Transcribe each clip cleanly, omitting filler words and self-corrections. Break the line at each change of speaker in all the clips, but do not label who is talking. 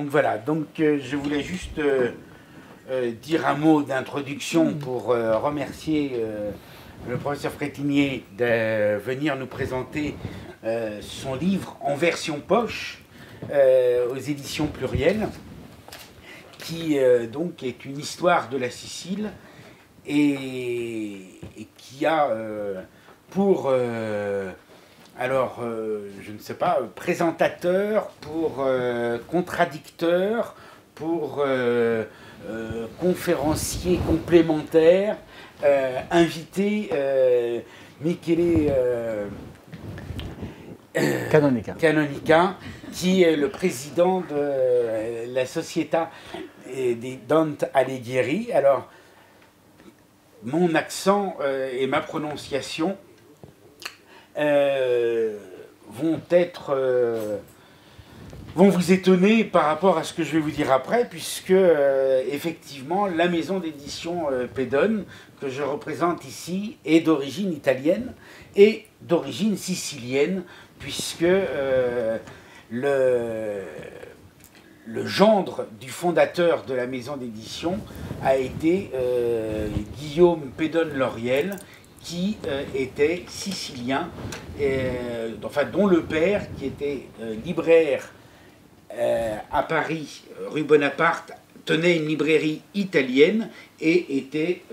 Donc voilà, je voulais juste dire un mot d'introduction pour remercier le professeur Frétinier de venir nous présenter son livre en version poche aux éditions Pluriel, qui donc est une histoire de la Sicile et qui a pour je ne sais pas, présentateur, pour contradicteur, pour conférencier complémentaire, invité Michele Canonica, qui est le président de la Società di Dante Alighieri. Alors, mon accent et ma prononciation vont vous étonner par rapport à ce que je vais vous dire après, puisque effectivement la maison d'édition Pedone, que je représente ici, est d'origine italienne et d'origine sicilienne, puisque le gendre du fondateur de la maison d'édition a été Guillaume Pedone-Lauriel, qui était sicilien, dont le père, qui était libraire à Paris, rue Bonaparte, tenait une librairie italienne et était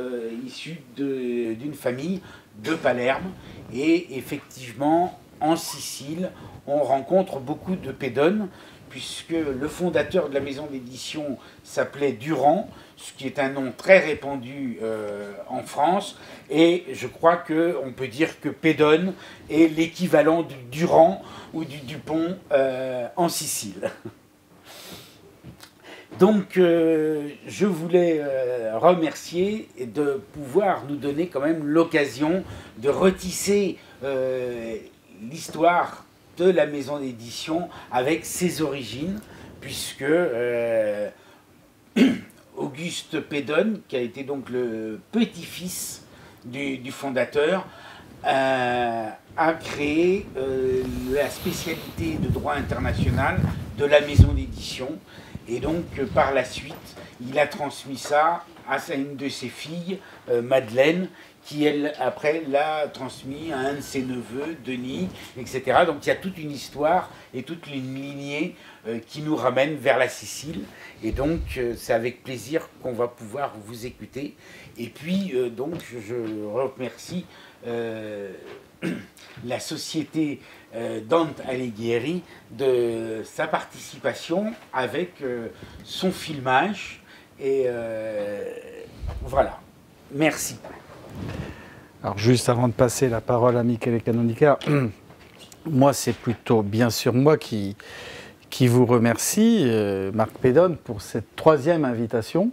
issu d'une famille de Palerme. Et effectivement, en Sicile, on rencontre beaucoup de Pédones, puisque le fondateur de la maison d'édition s'appelait Durand, ce qui est un nom très répandu en France, et je crois qu'on peut dire que Pédone est l'équivalent du Durand ou du Dupont en Sicile. Donc je voulais remercier de pouvoir nous donner quand même l'occasion de retisser l'histoire de la maison d'édition avec ses origines, puisque Auguste Pédone, qui a été donc le petit-fils du fondateur, a créé la spécialité de droit international de la maison d'édition, et donc par la suite il a transmis ça à une de ses filles, Madeleine, qui elle après l'a transmis à un de ses neveux, Denis, etc. Donc il y a toute une histoire et toute une lignée qui nous ramène vers la Sicile, et donc c'est avec plaisir qu'on va pouvoir vous écouter. Et puis donc je remercie la société Dante Alighieri de sa participation avec son filmage, et voilà, merci.
Alors juste avant de passer la parole à Michele Canonica, moi c'est plutôt bien sûr moi qui vous remercie, Marc Pédone, pour cette troisième invitation.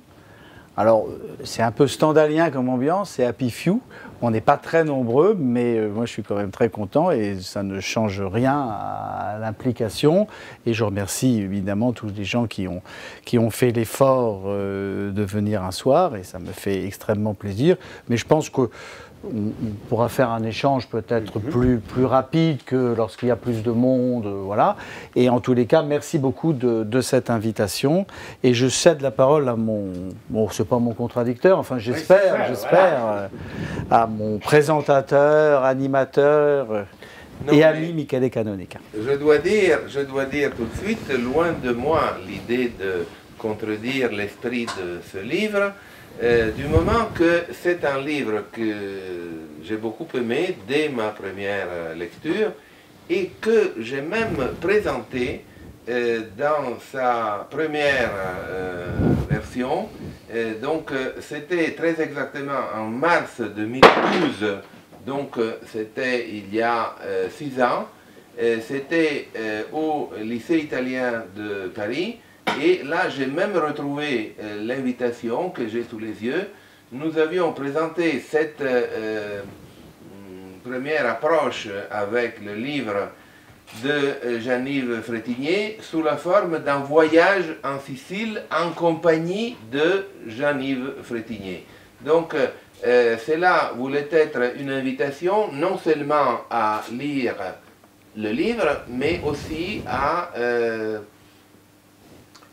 Alors c'est un peu standardien comme ambiance, c'est happy few, on n'est pas très nombreux, mais moi je suis quand même très content et ça ne change rien à l'implication. Et je remercie évidemment tous les gens qui ont fait l'effort de venir un soir, et ça me fait extrêmement plaisir. Mais je pense que on pourra faire un échange peut-être plus rapide que lorsqu'il y a plus de monde, voilà. Et en tous les cas, merci beaucoup de cette invitation. Et je cède la parole à c'est pas mon contradicteur, enfin j'espère, voilà, à mon présentateur, animateur et ami Michele Canonica.
Je dois dire tout de suite, loin de moi l'idée de contredire l'esprit de ce livre, du moment que c'est un livre que j'ai beaucoup aimé dès ma première lecture, et que j'ai même présenté dans sa première version. Donc c'était très exactement en mars 2012, donc c'était il y a 6 ans, c'était au lycée italien de Paris. Et là, j'ai même retrouvé l'invitation que j'ai sous les yeux. Nous avions présenté cette première approche avec le livre de Jean-Yves Frétinier sous la forme d'un voyage en Sicile en compagnie de Jean-Yves Frétinier. Donc, cela voulait être une invitation non seulement à lire le livre, mais aussi à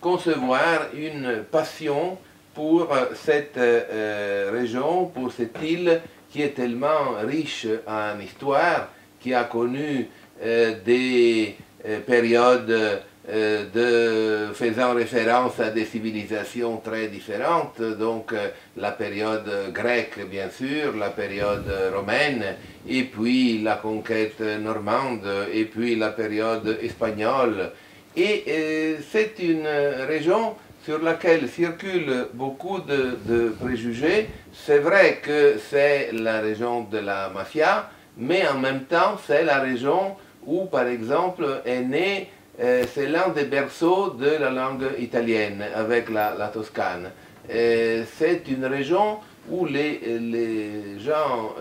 concevoir une passion pour cette région, pour cette île qui est tellement riche en histoire, qui a connu des périodes faisant référence à des civilisations très différentes, donc la période grecque bien sûr, la période romaine, et puis la conquête normande, et puis la période espagnole. Et c'est une région sur laquelle circulent beaucoup de préjugés. C'est vrai que c'est la région de la mafia, mais en même temps c'est la région où par exemple est né, c'est l'un des berceaux de la langue italienne avec la Toscane. C'est une région où les gens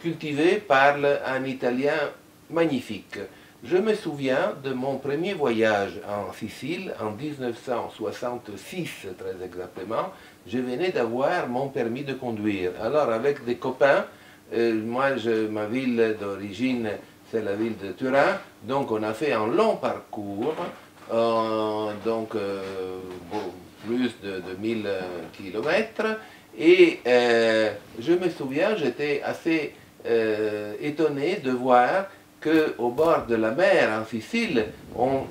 cultivés parlent un italien magnifique. Je me souviens de mon premier voyage en Sicile en 1966 très exactement. Je venais d'avoir mon permis de conduire. Alors avec des copains, moi ma ville d'origine c'est la ville de Turin, donc on a fait un long parcours, plus de 1000 kilomètres, et je me souviens, j'étais assez étonné de voir qu'au bord de la mer en Sicile, on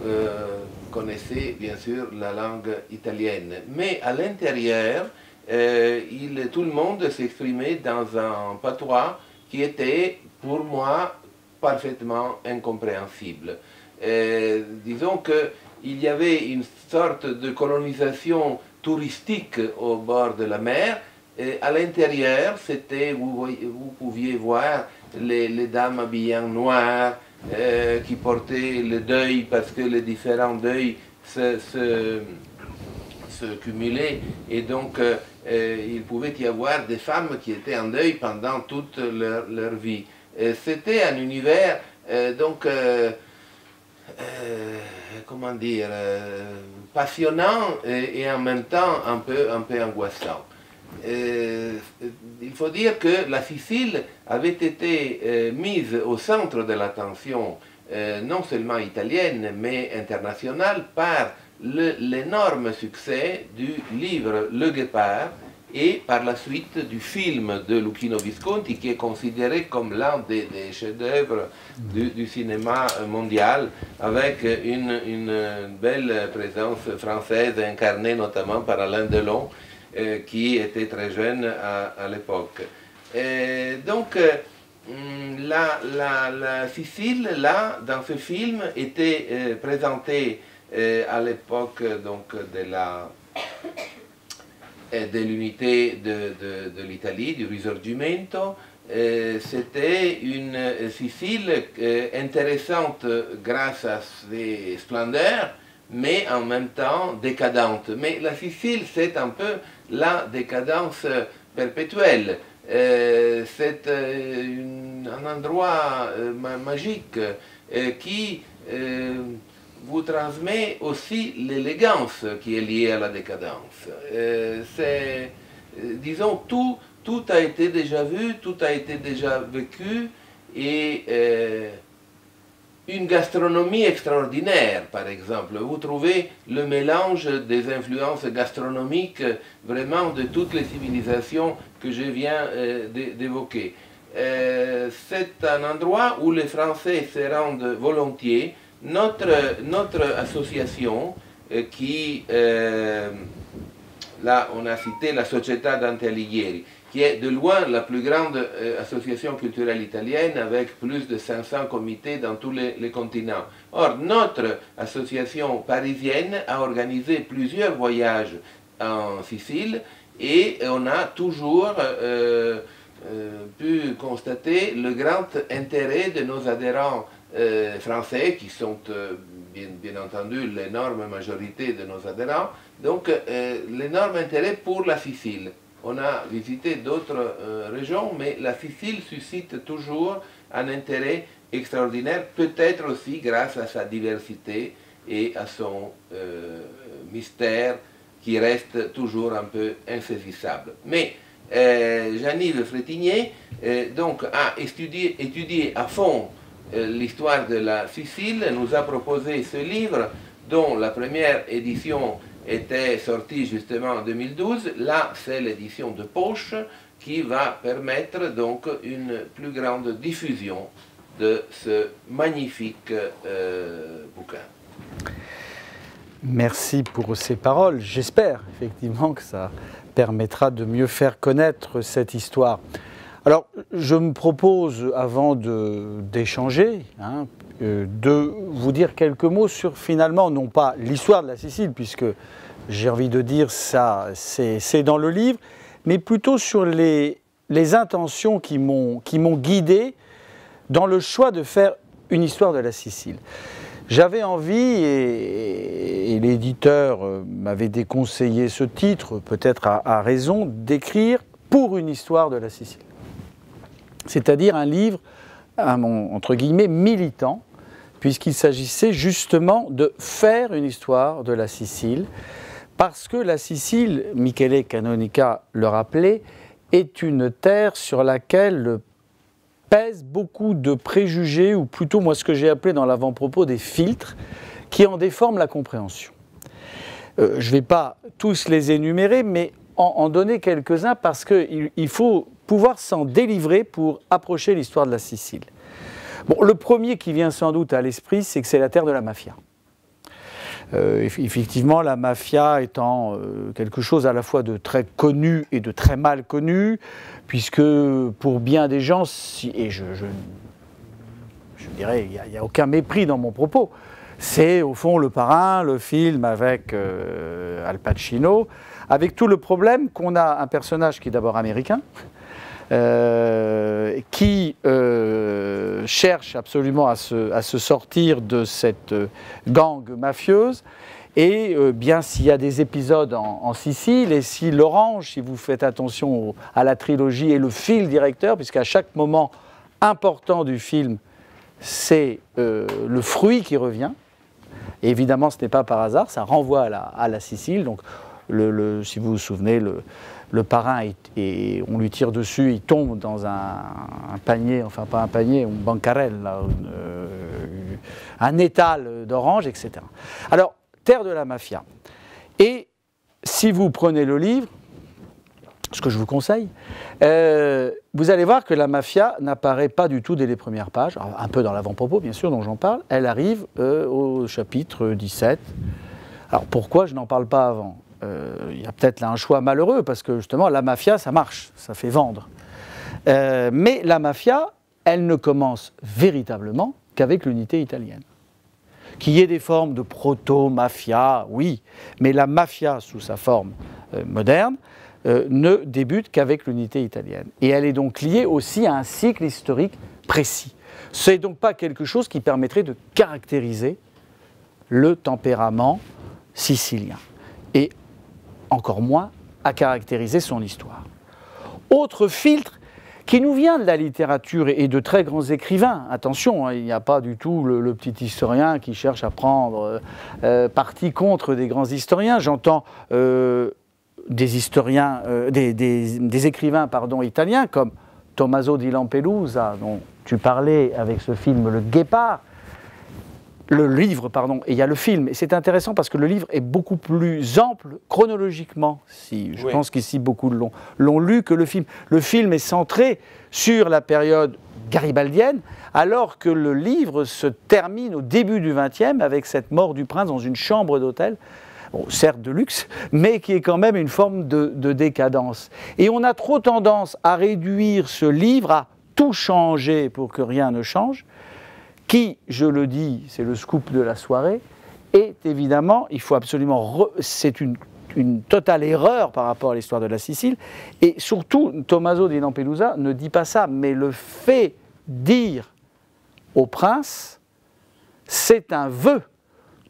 connaissait bien sûr la langue italienne, mais à l'intérieur, tout le monde s'exprimait dans un patois qui était pour moi parfaitement incompréhensible. Disons qu'il y avait une sorte de colonisation touristique au bord de la mer. Et à l'intérieur, vous pouviez voir les dames habillées en noir qui portaient le deuil parce que les différents deuils se cumulaient. Et donc, il pouvait y avoir des femmes qui étaient en deuil pendant toute leur vie. C'était un univers, comment dire, passionnant et en même temps un peu angoissant. Il faut dire que la Sicile avait été mise au centre de l'attention, non seulement italienne, mais internationale, par l'énorme succès du livre Le Guépard, et par la suite du film de Luchino Visconti, qui est considéré comme l'un des chefs-d'œuvre du cinéma mondial, avec une belle présence française incarnée notamment par Alain Delon, qui était très jeune à l'époque. Donc, la Sicile, là, dans ce film, était présentée à l'époque de l'unité de l'Italie, du Risorgimento. C'était une Sicile intéressante grâce à ses splendeurs, mais en même temps décadente. Mais la Sicile, c'est un peu la décadence perpétuelle. C'est un endroit magique qui vous transmet aussi l'élégance qui est liée à la décadence. Disons, tout a été déjà vu, tout a été déjà vécu, et une gastronomie extraordinaire, par exemple. Vous trouvez le mélange des influences gastronomiques vraiment de toutes les civilisations que je viens d'évoquer. C'est un endroit où les Français se rendent volontiers. Notre association qui, là on a cité la Società Dante Alighieri, qui est de loin la plus grande association culturelle italienne avec plus de 500 comités dans tous les continents. Or, notre association parisienne a organisé plusieurs voyages en Sicile et on a toujours pu constater le grand intérêt de nos adhérents français, qui sont bien entendu l'énorme majorité de nos adhérents, donc l'énorme intérêt pour la Sicile. On a visité d'autres régions, mais la Sicile suscite toujours un intérêt extraordinaire, peut-être aussi grâce à sa diversité et à son mystère qui reste toujours un peu insaisissable. Mais Jean-Yves Frétinier donc, a étudié à fond l'histoire de la Sicile, nous a proposé ce livre dont la première édition était sorti justement en 2012. Là, c'est l'édition de poche qui va permettre donc une plus grande diffusion de ce magnifique bouquin.
Merci pour ces paroles. J'espère effectivement que ça permettra de mieux faire connaître cette histoire. Alors, je me propose, avant d'échanger, de vous dire quelques mots sur, finalement, non pas l'histoire de la Sicile, puisque j'ai envie de dire ça, c'est dans le livre, mais plutôt sur les intentions qui m'ont guidé dans le choix de faire une histoire de la Sicile. J'avais envie, et l'éditeur m'avait déconseillé ce titre, peut-être à raison, d'écrire pour une histoire de la Sicile. C'est-à-dire un livre, entre guillemets, militant, puisqu'il s'agissait justement de faire une histoire de la Sicile, parce que la Sicile, Michele Canonica le rappelait, est une terre sur laquelle pèsent beaucoup de préjugés, ou plutôt moi ce que j'ai appelé dans l'avant-propos des filtres, qui en déforment la compréhension. Je ne vais pas tous les énumérer, mais en donner quelques-uns parce qu'il faut pouvoir s'en délivrer pour approcher l'histoire de la Sicile. Bon, le premier qui vient sans doute à l'esprit, c'est que c'est la terre de la mafia. Effectivement, la mafia étant quelque chose à la fois de très connu et de très mal connu, puisque pour bien des gens, et je dirais, il n'y a aucun mépris dans mon propos, c'est au fond Le Parrain, le film avec Al Pacino, avec tout le problème qu'on a un personnage qui est d'abord américain, qui cherche absolument à se sortir de cette gang mafieuse. Et bien s'il y a des épisodes en Sicile, et si l'orange, si vous faites attention à la trilogie, est le fil directeur, puisqu'à chaque moment important du film, c'est le fruit qui revient. Et évidemment, ce n'est pas par hasard, ça renvoie à la Sicile. Donc, si vous vous souvenez, le parrain, on lui tire dessus, il tombe dans un panier, enfin pas un panier, un bancarelle, là, un étal d'oranges, etc. Alors, terre de la mafia. Et si vous prenez le livre, ce que je vous conseille, vous allez voir que la mafia n'apparaît pas du tout dès les premières pages, un peu dans l'avant-propos bien sûr dont j'en parle, elle arrive au chapitre 17. Alors pourquoi je n'en parle pas avant ? Il y a peut-être là un choix malheureux, parce que justement la mafia ça marche, ça fait vendre. Mais la mafia, elle ne commence véritablement qu'avec l'unité italienne. Qu'il y ait des formes de proto-mafia, oui, mais la mafia sous sa forme moderne ne débute qu'avec l'unité italienne. Et elle est donc liée aussi à un cycle historique précis. Ce n'est donc pas quelque chose qui permettrait de caractériser le tempérament sicilien, et encore moins à caractériser son histoire. Autre filtre qui nous vient de la littérature et de très grands écrivains. Attention, hein, il n'y a pas du tout le petit historien qui cherche à prendre parti contre des grands historiens. J'entends des historiens, des écrivains italiens comme Tommaso di Lampedusa, dont tu parlais avec ce film Le Guépard. Le livre, pardon, et il y a le film. Et c'est intéressant parce que le livre est beaucoup plus ample chronologiquement. Je pense qu'ici beaucoup l'ont lu que le film. Le film est centré sur la période garibaldienne, alors que le livre se termine au début du XXe avec cette mort du prince dans une chambre d'hôtel. Bon, certes de luxe, mais qui est quand même une forme de décadence. Et on a trop tendance à réduire ce livre à tout changer pour que rien ne change, qui, je le dis, c'est le scoop de la soirée, est évidemment, il faut absolument, c'est une totale erreur par rapport à l'histoire de la Sicile, et surtout, Tommaso di Lampedusa ne dit pas ça, mais le fait dire au prince, c'est un vœu,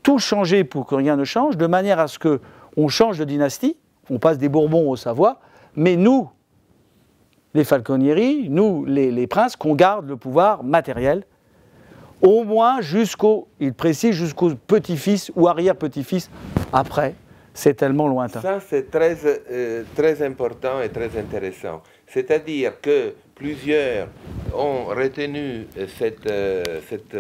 tout changer pour que rien ne change, de manière à ce qu'on change de dynastie, on passe des Bourbons aux Savoie, mais nous, les Falconieri, nous, les princes, qu'on garde le pouvoir matériel, au moins il précise, jusqu'au petit-fils ou arrière-petit-fils. Après, c'est tellement lointain.
Ça, c'est très important et très intéressant. C'est-à-dire que plusieurs ont retenu cette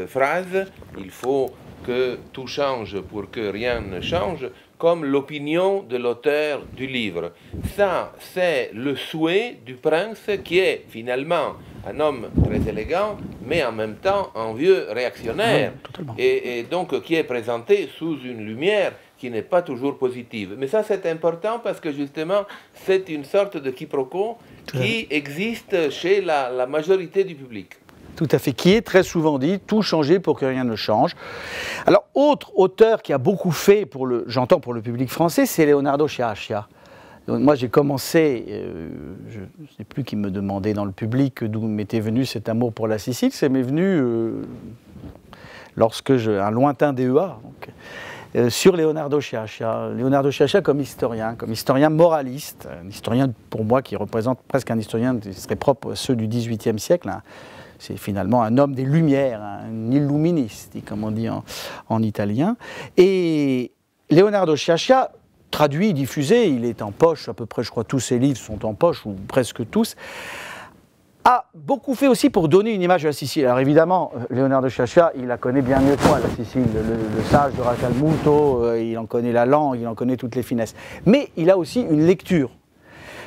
phrase, il faut que tout change pour que rien ne change, comme l'opinion de l'auteur du livre. Ça, c'est le souhait du prince qui est finalement un homme très élégant, mais en même temps un vieux réactionnaire, et donc qui est présenté sous une lumière qui n'est pas toujours positive. Mais ça, c'est important parce que justement, c'est une sorte de quiproquo qui existe chez la majorité du public.
Tout à fait, qui est très souvent dit, tout changer pour que rien ne change. Alors, autre auteur qui a beaucoup fait, j'entends pour le public français, c'est Leonardo Sciascia. Moi, j'ai commencé, je ne sais plus qui me demandait dans le public d'où m'était venu cet amour pour la Sicile, c'est m'est venu lorsque un lointain DEA, sur Leonardo Sciascia. Leonardo Sciascia comme historien moraliste, un historien pour moi qui représente presque un historien qui serait propre à ceux du XVIIIe siècle, hein. C'est finalement un homme des Lumières, un illuministe, comme on dit en italien. Et Leonardo Sciascia, traduit, diffusé, il est en poche, à peu près, je crois, tous ses livres sont en poche, ou presque tous, a beaucoup fait aussi pour donner une image de la Sicile. Alors évidemment, Leonardo Sciascia, il la connaît bien mieux que moi, la Sicile, le sage de Racalmuto, il en connaît la langue, il en connaît toutes les finesses. Mais il a aussi une lecture.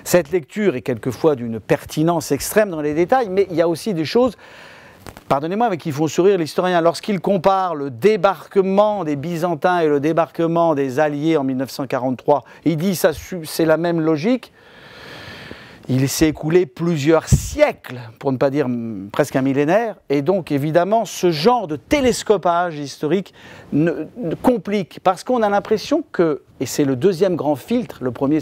Cette lecture est quelquefois d'une pertinence extrême dans les détails, mais il y a aussi des choses, pardonnez-moi, mais qui font sourire l'historien. Lorsqu'il compare le débarquement des Byzantins et le débarquement des Alliés en 1943, il dit que c'est la même logique. Il s'est écoulé plusieurs siècles, pour ne pas dire presque un millénaire, et donc évidemment ce genre de télescopage historique complique, parce qu'on a l'impression que, et c'est le deuxième grand filtre, le premier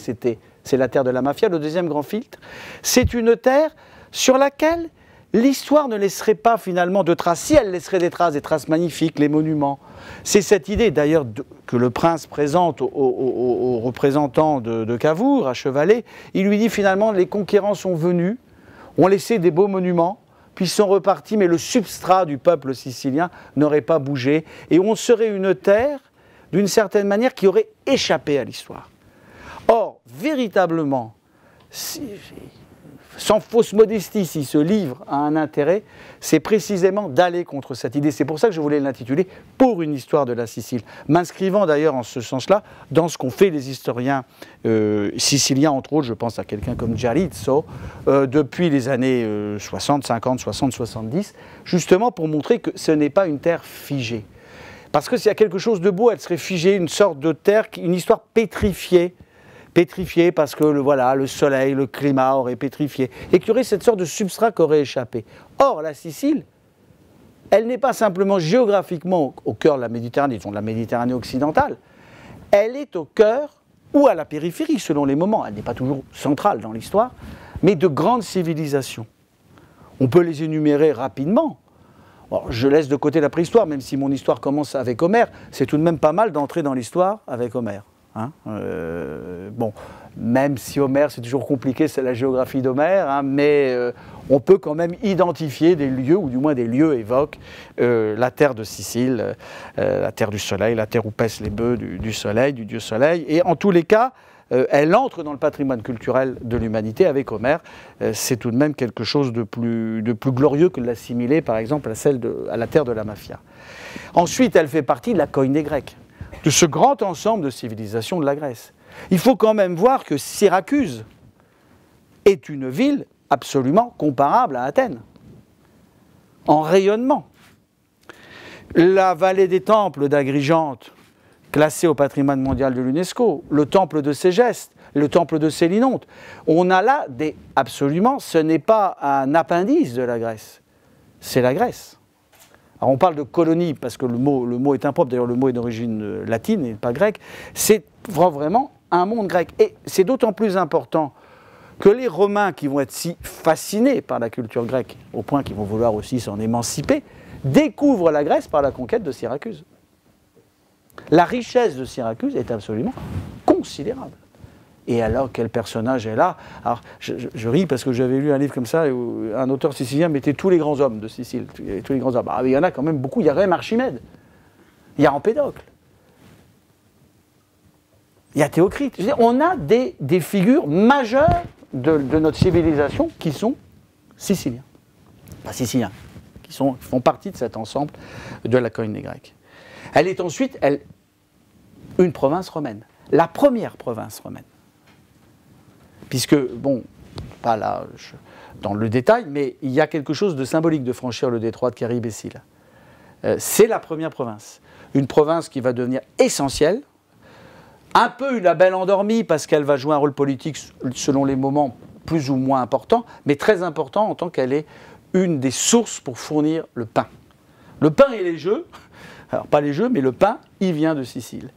c'est la terre de la mafia, le deuxième grand filtre, c'est une terre sur laquelle l'histoire ne laisserait pas finalement de traces. Si elle laisserait des traces magnifiques, les monuments. C'est cette idée d'ailleurs que le prince présente aux représentants de Cavour, à Chevalet. Il lui dit finalement les conquérants sont venus, ont laissé des beaux monuments, puis sont repartis, mais le substrat du peuple sicilien n'aurait pas bougé. Et on serait une terre, d'une certaine manière, qui aurait échappé à l'histoire. Or, véritablement, sans fausse modestie, si ce livre a un intérêt, c'est précisément d'aller contre cette idée. C'est pour ça que je voulais l'intituler « Pour une histoire de la Sicile », m'inscrivant d'ailleurs en ce sens-là dans ce qu'ont fait les historiens siciliens, entre autres, je pense à quelqu'un comme Giarizzo, depuis les années 60, 50, 60, 70, justement pour montrer que ce n'est pas une terre figée. Parce que s'il y a quelque chose de beau, elle serait figée, une sorte de terre, une histoire pétrifiée, parce que le soleil, le climat aurait pétrifié, et qu'il y aurait cette sorte de substrat qui aurait échappé. Or, la Sicile, elle n'est pas simplement géographiquement au cœur de la Méditerranée, disons de la Méditerranée occidentale, elle est au cœur, ou à la périphérie selon les moments, elle n'est pas toujours centrale dans l'histoire, mais de grandes civilisations. On peut les énumérer rapidement. Bon, je laisse de côté la préhistoire, même si mon histoire commence avec Homère, c'est tout de même pas mal d'entrer dans l'histoire avec Homère. Hein, bon, même si Homère, c'est toujours compliqué, c'est la géographie d'Homère, hein, mais on peut quand même identifier des lieux, ou du moins des lieux évoquent la terre de Sicile, la terre du soleil, la terre où paissent les bœufs du soleil, du dieu soleil, et en tous les cas, elle entre dans le patrimoine culturel de l'humanité avec Homère. C'est tout de même quelque chose de plus glorieux que de l'assimiler, par exemple, à la terre de la mafia. Ensuite, elle fait partie de la koiné grecque, de ce grand ensemble de civilisations de la Grèce. Il faut quand même voir que Syracuse est une ville absolument comparable à Athènes, en rayonnement. La vallée des temples d'Agrigente, classée au patrimoine mondial de l'UNESCO, le temple de Ségeste, le temple de Sélinonte, on a là absolument, ce n'est pas un appendice de la Grèce, c'est la Grèce. Alors on parle de colonie parce que le mot est impropre, d'ailleurs le mot est d'origine latine et pas grecque, c'est vraiment un monde grec. Et c'est d'autant plus important que les Romains qui vont être si fascinés par la culture grecque, au point qu'ils vont vouloir aussi s'en émanciper, découvrent la Grèce par la conquête de Syracuse. La richesse de Syracuse est absolument considérable. Et alors, quel personnage est là? Alors, je ris parce que j'avais lu un livre comme ça où un auteur sicilien mettait tous les grands hommes de Sicile. Tous les grands hommes. Ah, il y en a quand même beaucoup. Il y a quand même Archimède. Il y a Empédocle. Il y a Théocrite. Je veux dire, on a des figures majeures de notre civilisation qui sont siciliens. Pas siciliens. Qui font partie de cet ensemble de la koiné grecque. Elle est ensuite une province romaine, la première province romaine. Puisque, bon, pas là dans le détail, mais il y a quelque chose de symbolique de franchir le détroit de Caribe-Silla. C'est la première province. Une province qui va devenir essentielle, un peu la belle endormie parce qu'elle va jouer un rôle politique selon les moments plus ou moins important, mais très important en tant qu'elle est une des sources pour fournir le pain. Le pain et les jeux, alors pas les jeux, mais le pain, il vient de Sicile.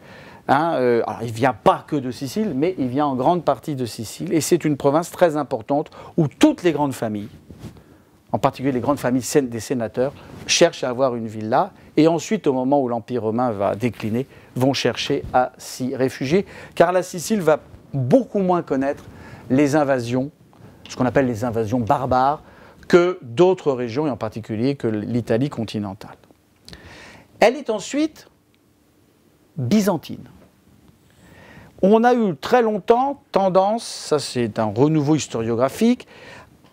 Alors il ne vient pas que de Sicile, mais il vient en grande partie de Sicile. Et c'est une province très importante où toutes les grandes familles, en particulier les grandes familles des sénateurs, cherchent à avoir une ville là. Et ensuite, au moment où l'Empire romain va décliner, vont chercher à s'y réfugier. Car la Sicile va beaucoup moins connaître les invasions, ce qu'on appelle les invasions barbares, que d'autres régions, et en particulier que l'Italie continentale. Elle est ensuite byzantine. On a eu très longtemps tendance, ça c'est un renouveau historiographique,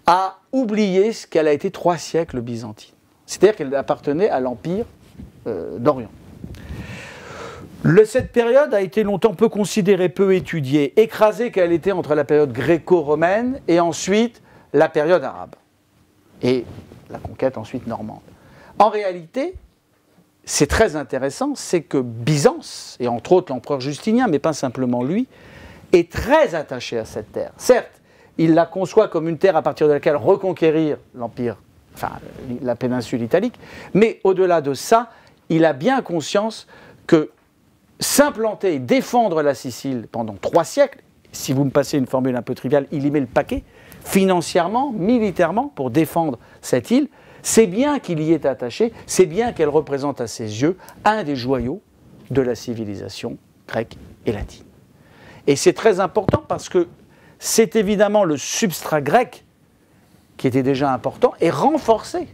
à oublier ce qu'elle a été 3 siècles byzantine. C'est-à-dire qu'elle appartenait à l'Empire d'Orient. Cette période a été longtemps peu considérée, peu étudiée, écrasée qu'elle était entre la période gréco-romaine et ensuite la période arabe. Et la conquête ensuite normande. En réalité, c'est très intéressant, c'est que Byzance, et entre autres l'empereur Justinien, mais pas simplement lui, est très attaché à cette terre. Certes, il la conçoit comme une terre à partir de laquelle reconquérir l'empire, enfin la péninsule italique, mais au-delà de ça, il a bien conscience que s'implanter et défendre la Sicile pendant 3 siècles, si vous me passez une formule un peu triviale, il y met le paquet, financièrement, militairement, pour défendre cette île, c'est bien qu'il y est attaché, c'est bien qu'elle représente à ses yeux un des joyaux de la civilisation grecque et latine. Et c'est très important parce que c'est évidemment le substrat grec qui était déjà important et renforcé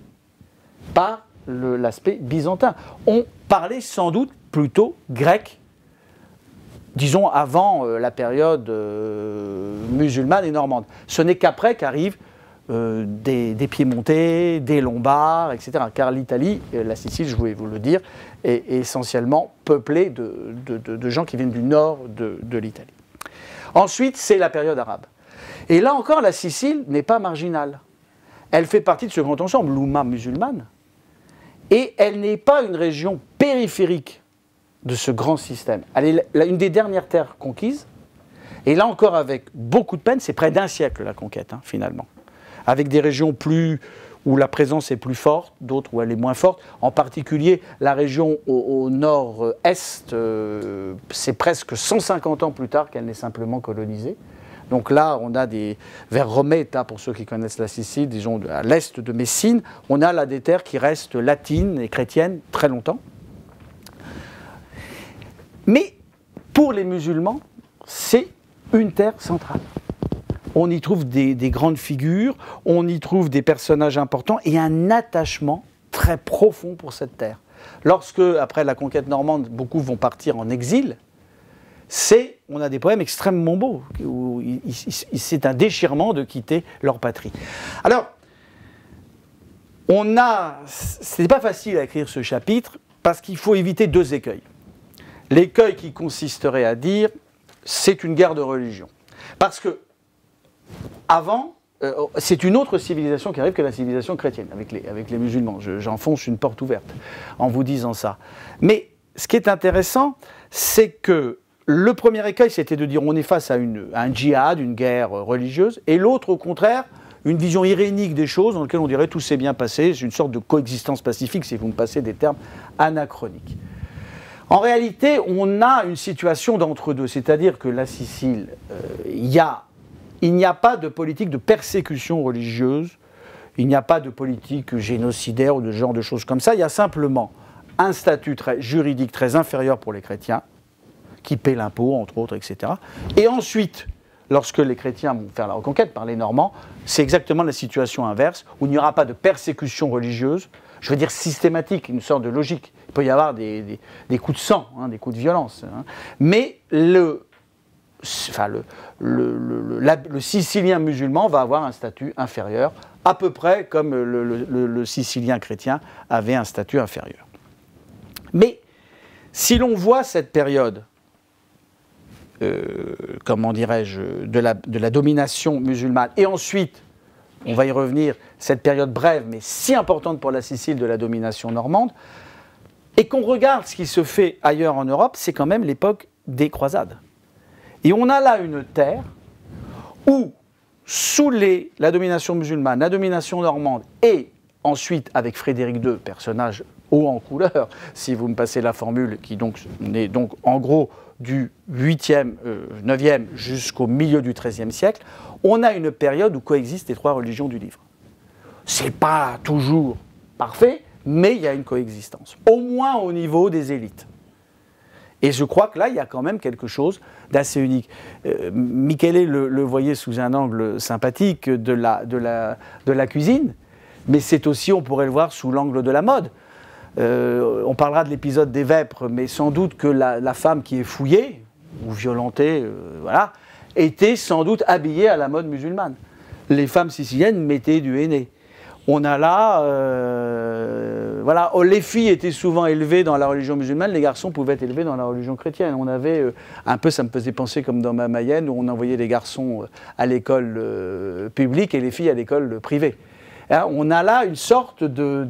par l'aspect byzantin. On parlait sans doute plutôt grec, disons avant la période musulmane et normande. Ce n'est qu'après qu'arrivent des Piémontais, des Lombards, etc. Car l'Italie, la Sicile, je voulais vous le dire, est essentiellement peuplée de gens qui viennent du nord de l'Italie. Ensuite, c'est la période arabe. Et là encore, la Sicile n'est pas marginale. Elle fait partie de ce grand ensemble, l'Oumma musulmane, et elle n'est pas une région périphérique de ce grand système. Elle est une des dernières terres conquises, et là encore avec beaucoup de peine, c'est près d'1 siècle la conquête, finalement. Avec des régions où la présence est plus forte, d'autres où elle est moins forte. En particulier, la région au nord-est, c'est presque 150 ans plus tard qu'elle n'est simplement colonisée. Donc là, on a vers Rometa, pour ceux qui connaissent la Sicile, disons à l'est de Messine, on a là des terres qui restent latines et chrétiennes très longtemps. Mais pour les musulmans, c'est une terre centrale. On y trouve des grandes figures, on y trouve des personnages importants et un attachement très profond pour cette terre. Lorsque, après la conquête normande, beaucoup vont partir en exil, on a des poèmes extrêmement beaux, où c'est un déchirement de quitter leur patrie. Alors, ce n'est pas facile à écrire ce chapitre, parce qu'il faut éviter 2 écueils. L'écueil qui consisterait à dire, c'est une guerre de religion. Parce que, avant, c'est une autre civilisation qui arrive que la civilisation chrétienne, avec les musulmans. J'enfonce une porte ouverte en vous disant ça. Mais ce qui est intéressant, c'est que le premier écueil, c'était de dire on est face à un djihad, une guerre religieuse, et l'autre, au contraire, une vision irénique des choses dans laquelle on dirait tout s'est bien passé, c'est une sorte de coexistence pacifique, si vous me passez des termes anachroniques. En réalité, on a une situation d'entre-deux, c'est-à-dire que la Sicile, il n'y a pas de politique de persécution religieuse, il n'y a pas de politique génocidaire ou de ce genre de choses comme ça, il y a simplement un statut juridique très inférieur pour les chrétiens, qui paient l'impôt, entre autres, etc. Et ensuite, lorsque les chrétiens vont faire la reconquête par les Normands, c'est exactement la situation inverse, où il n'y aura pas de persécution religieuse, je veux dire systématique, une sorte de logique. Il peut y avoir des coups de sang, des coups de violence. Mais le Sicilien musulman va avoir un statut inférieur, à peu près comme le Sicilien chrétien avait un statut inférieur. Mais Si l'on voit cette période, comment dirais-je, de la domination musulmane, et ensuite, on va y revenir, cette période brève, mais si importante pour la Sicile de la domination normande, et qu'on regarde ce qui se fait ailleurs en Europe, c'est quand même l'époque des croisades. Et on a là une terre où, sous la domination musulmane, la domination normande, et ensuite avec Frédéric II, personnage haut en couleur, si vous me passez la formule, qui donc est donc en gros du 8e, 9e jusqu'au milieu du XIIIe siècle, on a une période où coexistent les trois religions du livre. C'est pas toujours parfait, mais il y a une coexistence, au moins au niveau des élites. Et je crois que là, il y a quand même quelque chose d'assez unique. Michele le voyait sous un angle sympathique de la cuisine, mais c'est aussi, on pourrait le voir sous l'angle de la mode. On parlera de l'épisode des vêpres, mais sans doute que la femme qui est fouillée, ou violentée, voilà, était sans doute habillée à la mode musulmane. Les femmes siciliennes mettaient du henné. On a là, voilà, les filles étaient souvent élevées dans la religion musulmane, les garçons pouvaient être élevés dans la religion chrétienne. On avait un peu, ça me faisait penser comme dans ma Mayenne, où on envoyait les garçons à l'école publique et les filles à l'école privée. Hein, on a là une sorte de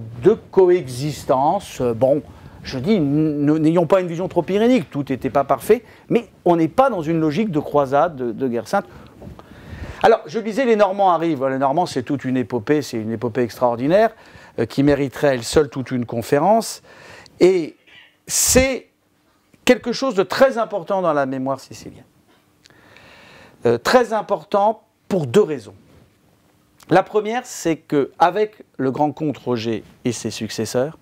coexistence. Bon, je dis, n'ayons pas une vision trop irénique, tout n'était pas parfait, mais on n'est pas dans une logique de croisade, de guerre sainte. Alors, je disais, les Normands arrivent. Les Normands, c'est toute une épopée, c'est une épopée extraordinaire qui mériterait elle seule toute une conférence. Et c'est quelque chose de très important dans la mémoire sicilienne. Très important pour deux raisons. La première, c'est qu'avec le grand comte Roger et ses successeurs,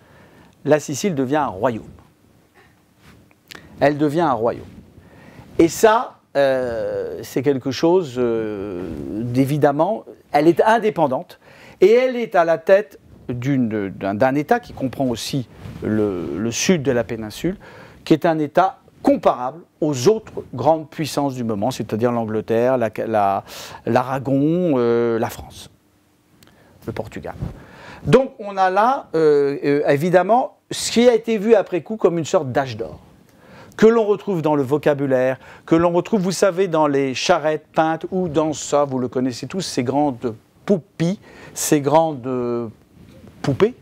la Sicile devient un royaume. Elle devient un royaume. Et ça, c'est quelque chose d'évidemment, elle est indépendante et elle est à la tête d'un État qui comprend aussi le sud de la péninsule, qui est un État comparable aux autres grandes puissances du moment, c'est-à-dire l'Angleterre, l'Aragon, la France, le Portugal. Donc on a là, évidemment, ce qui a été vu après coup comme une sorte d'âge d'or, que l'on retrouve dans le vocabulaire, que l'on retrouve, vous savez, dans les charrettes peintes, ou dans ça, vous le connaissez tous, ces grandes poupies, ces grandes poupées,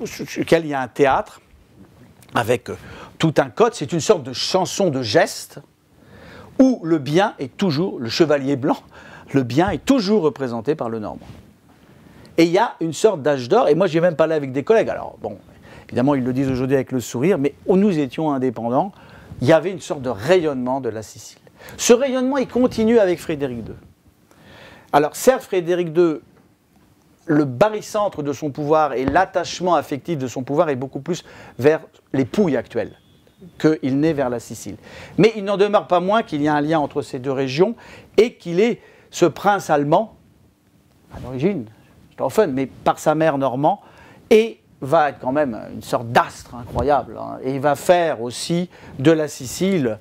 sur lesquelles il y a un théâtre, avec tout un code, c'est une sorte de chanson de geste, où le bien est toujours, le chevalier blanc, le bien est toujours représenté par le Normand. Et il y a une sorte d'âge d'or, et moi j'ai même parlé avec des collègues, alors bon, évidemment, ils le disent aujourd'hui avec le sourire, mais où nous étions indépendants, il y avait une sorte de rayonnement de la Sicile. Ce rayonnement, il continue avec Frédéric II. Alors, certes, Frédéric II, le barycentre de son pouvoir et l'attachement affectif de son pouvoir est beaucoup plus vers les Pouilles actuelles qu'il n'est vers la Sicile. Mais il n'en demeure pas moins qu'il y a un lien entre ces deux régions et qu'il est ce prince allemand, à l'origine, Stauffen, mais par sa mère normand, et va être quand même une sorte d'astre incroyable, hein, et il va faire aussi de la Sicile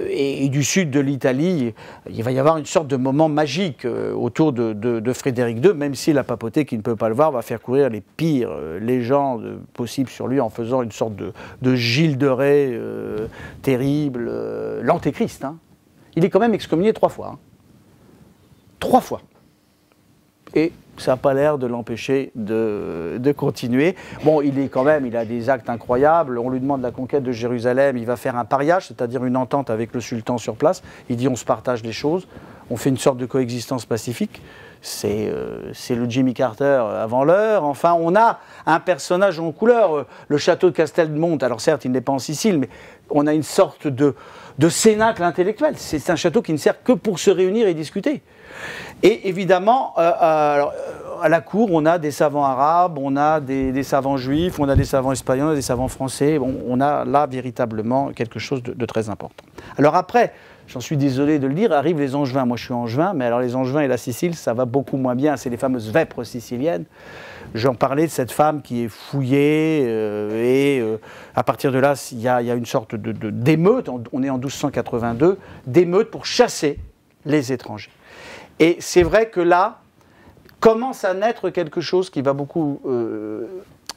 et du sud de l'Italie, il va y avoir une sorte de moment magique autour de Frédéric II, même si la papauté, qui ne peut pas le voir, va faire courir les pires légendes possibles sur lui en faisant une sorte de Gilles de Ré terrible, l'antéchrist. Hein. Il est quand même excommunié 3 fois. Hein. 3 fois. Et ça n'a pas l'air de l'empêcher de continuer. Bon, il a des actes incroyables. On lui demande la conquête de Jérusalem. Il va faire un pariage, c'est-à-dire une entente avec le sultan sur place. Il dit on se partage les choses. On fait une sorte de coexistence pacifique. C'est le Jimmy Carter avant l'heure. Enfin, on a un personnage en couleur. Le château de Castelmonte, alors certes, il n'est pas en Sicile, mais on a une sorte de cénacle intellectuel. C'est un château qui ne sert que pour se réunir et discuter. Et évidemment, à la cour, on a des savants arabes, on a des savants juifs, on a des savants espagnols, on a des savants français. Bon, on a là véritablement quelque chose de très important. Alors après, j'en suis désolé de le dire, arrivent les Angevins. Moi, je suis Angevin, mais alors les Angevins et la Sicile, ça va beaucoup moins bien. C'est les fameuses vêpres siciliennes. J'en parlais de cette femme qui est fouillée, à partir de là, il y a une sorte d'émeute, on est en 1282, d'émeute pour chasser les étrangers. Et c'est vrai que là, commence à naître quelque chose qui va beaucoup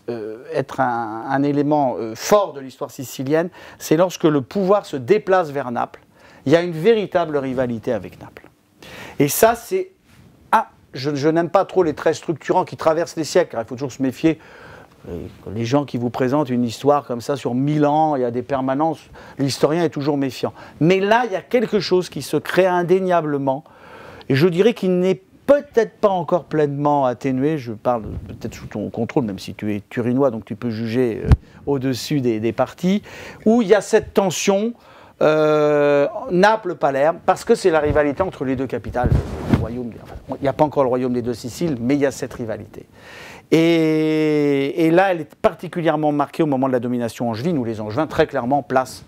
être un élément fort de l'histoire sicilienne, c'est lorsque le pouvoir se déplace vers Naples, il y a une véritable rivalité avec Naples. Et ça, c'est... Je n'aime pas trop les traits structurants qui traversent les siècles, car il faut toujours se méfier. Les gens qui vous présentent une histoire comme ça sur 1000 ans, il y a des permanences, l'historien est toujours méfiant. Mais là, il y a quelque chose qui se crée indéniablement, et je dirais qu'il n'est peut-être pas encore pleinement atténué, je parle peut-être sous ton contrôle, même si tu es turinois, donc tu peux juger au-dessus des partis, où il y a cette tension Naples-Palerme, parce que c'est la rivalité entre les deux capitales. Il n'y a pas encore le royaume des deux Siciles, mais il y a cette rivalité. Et là, elle est particulièrement marquée au moment de la domination angevine, où les Angevins, très clairement, placent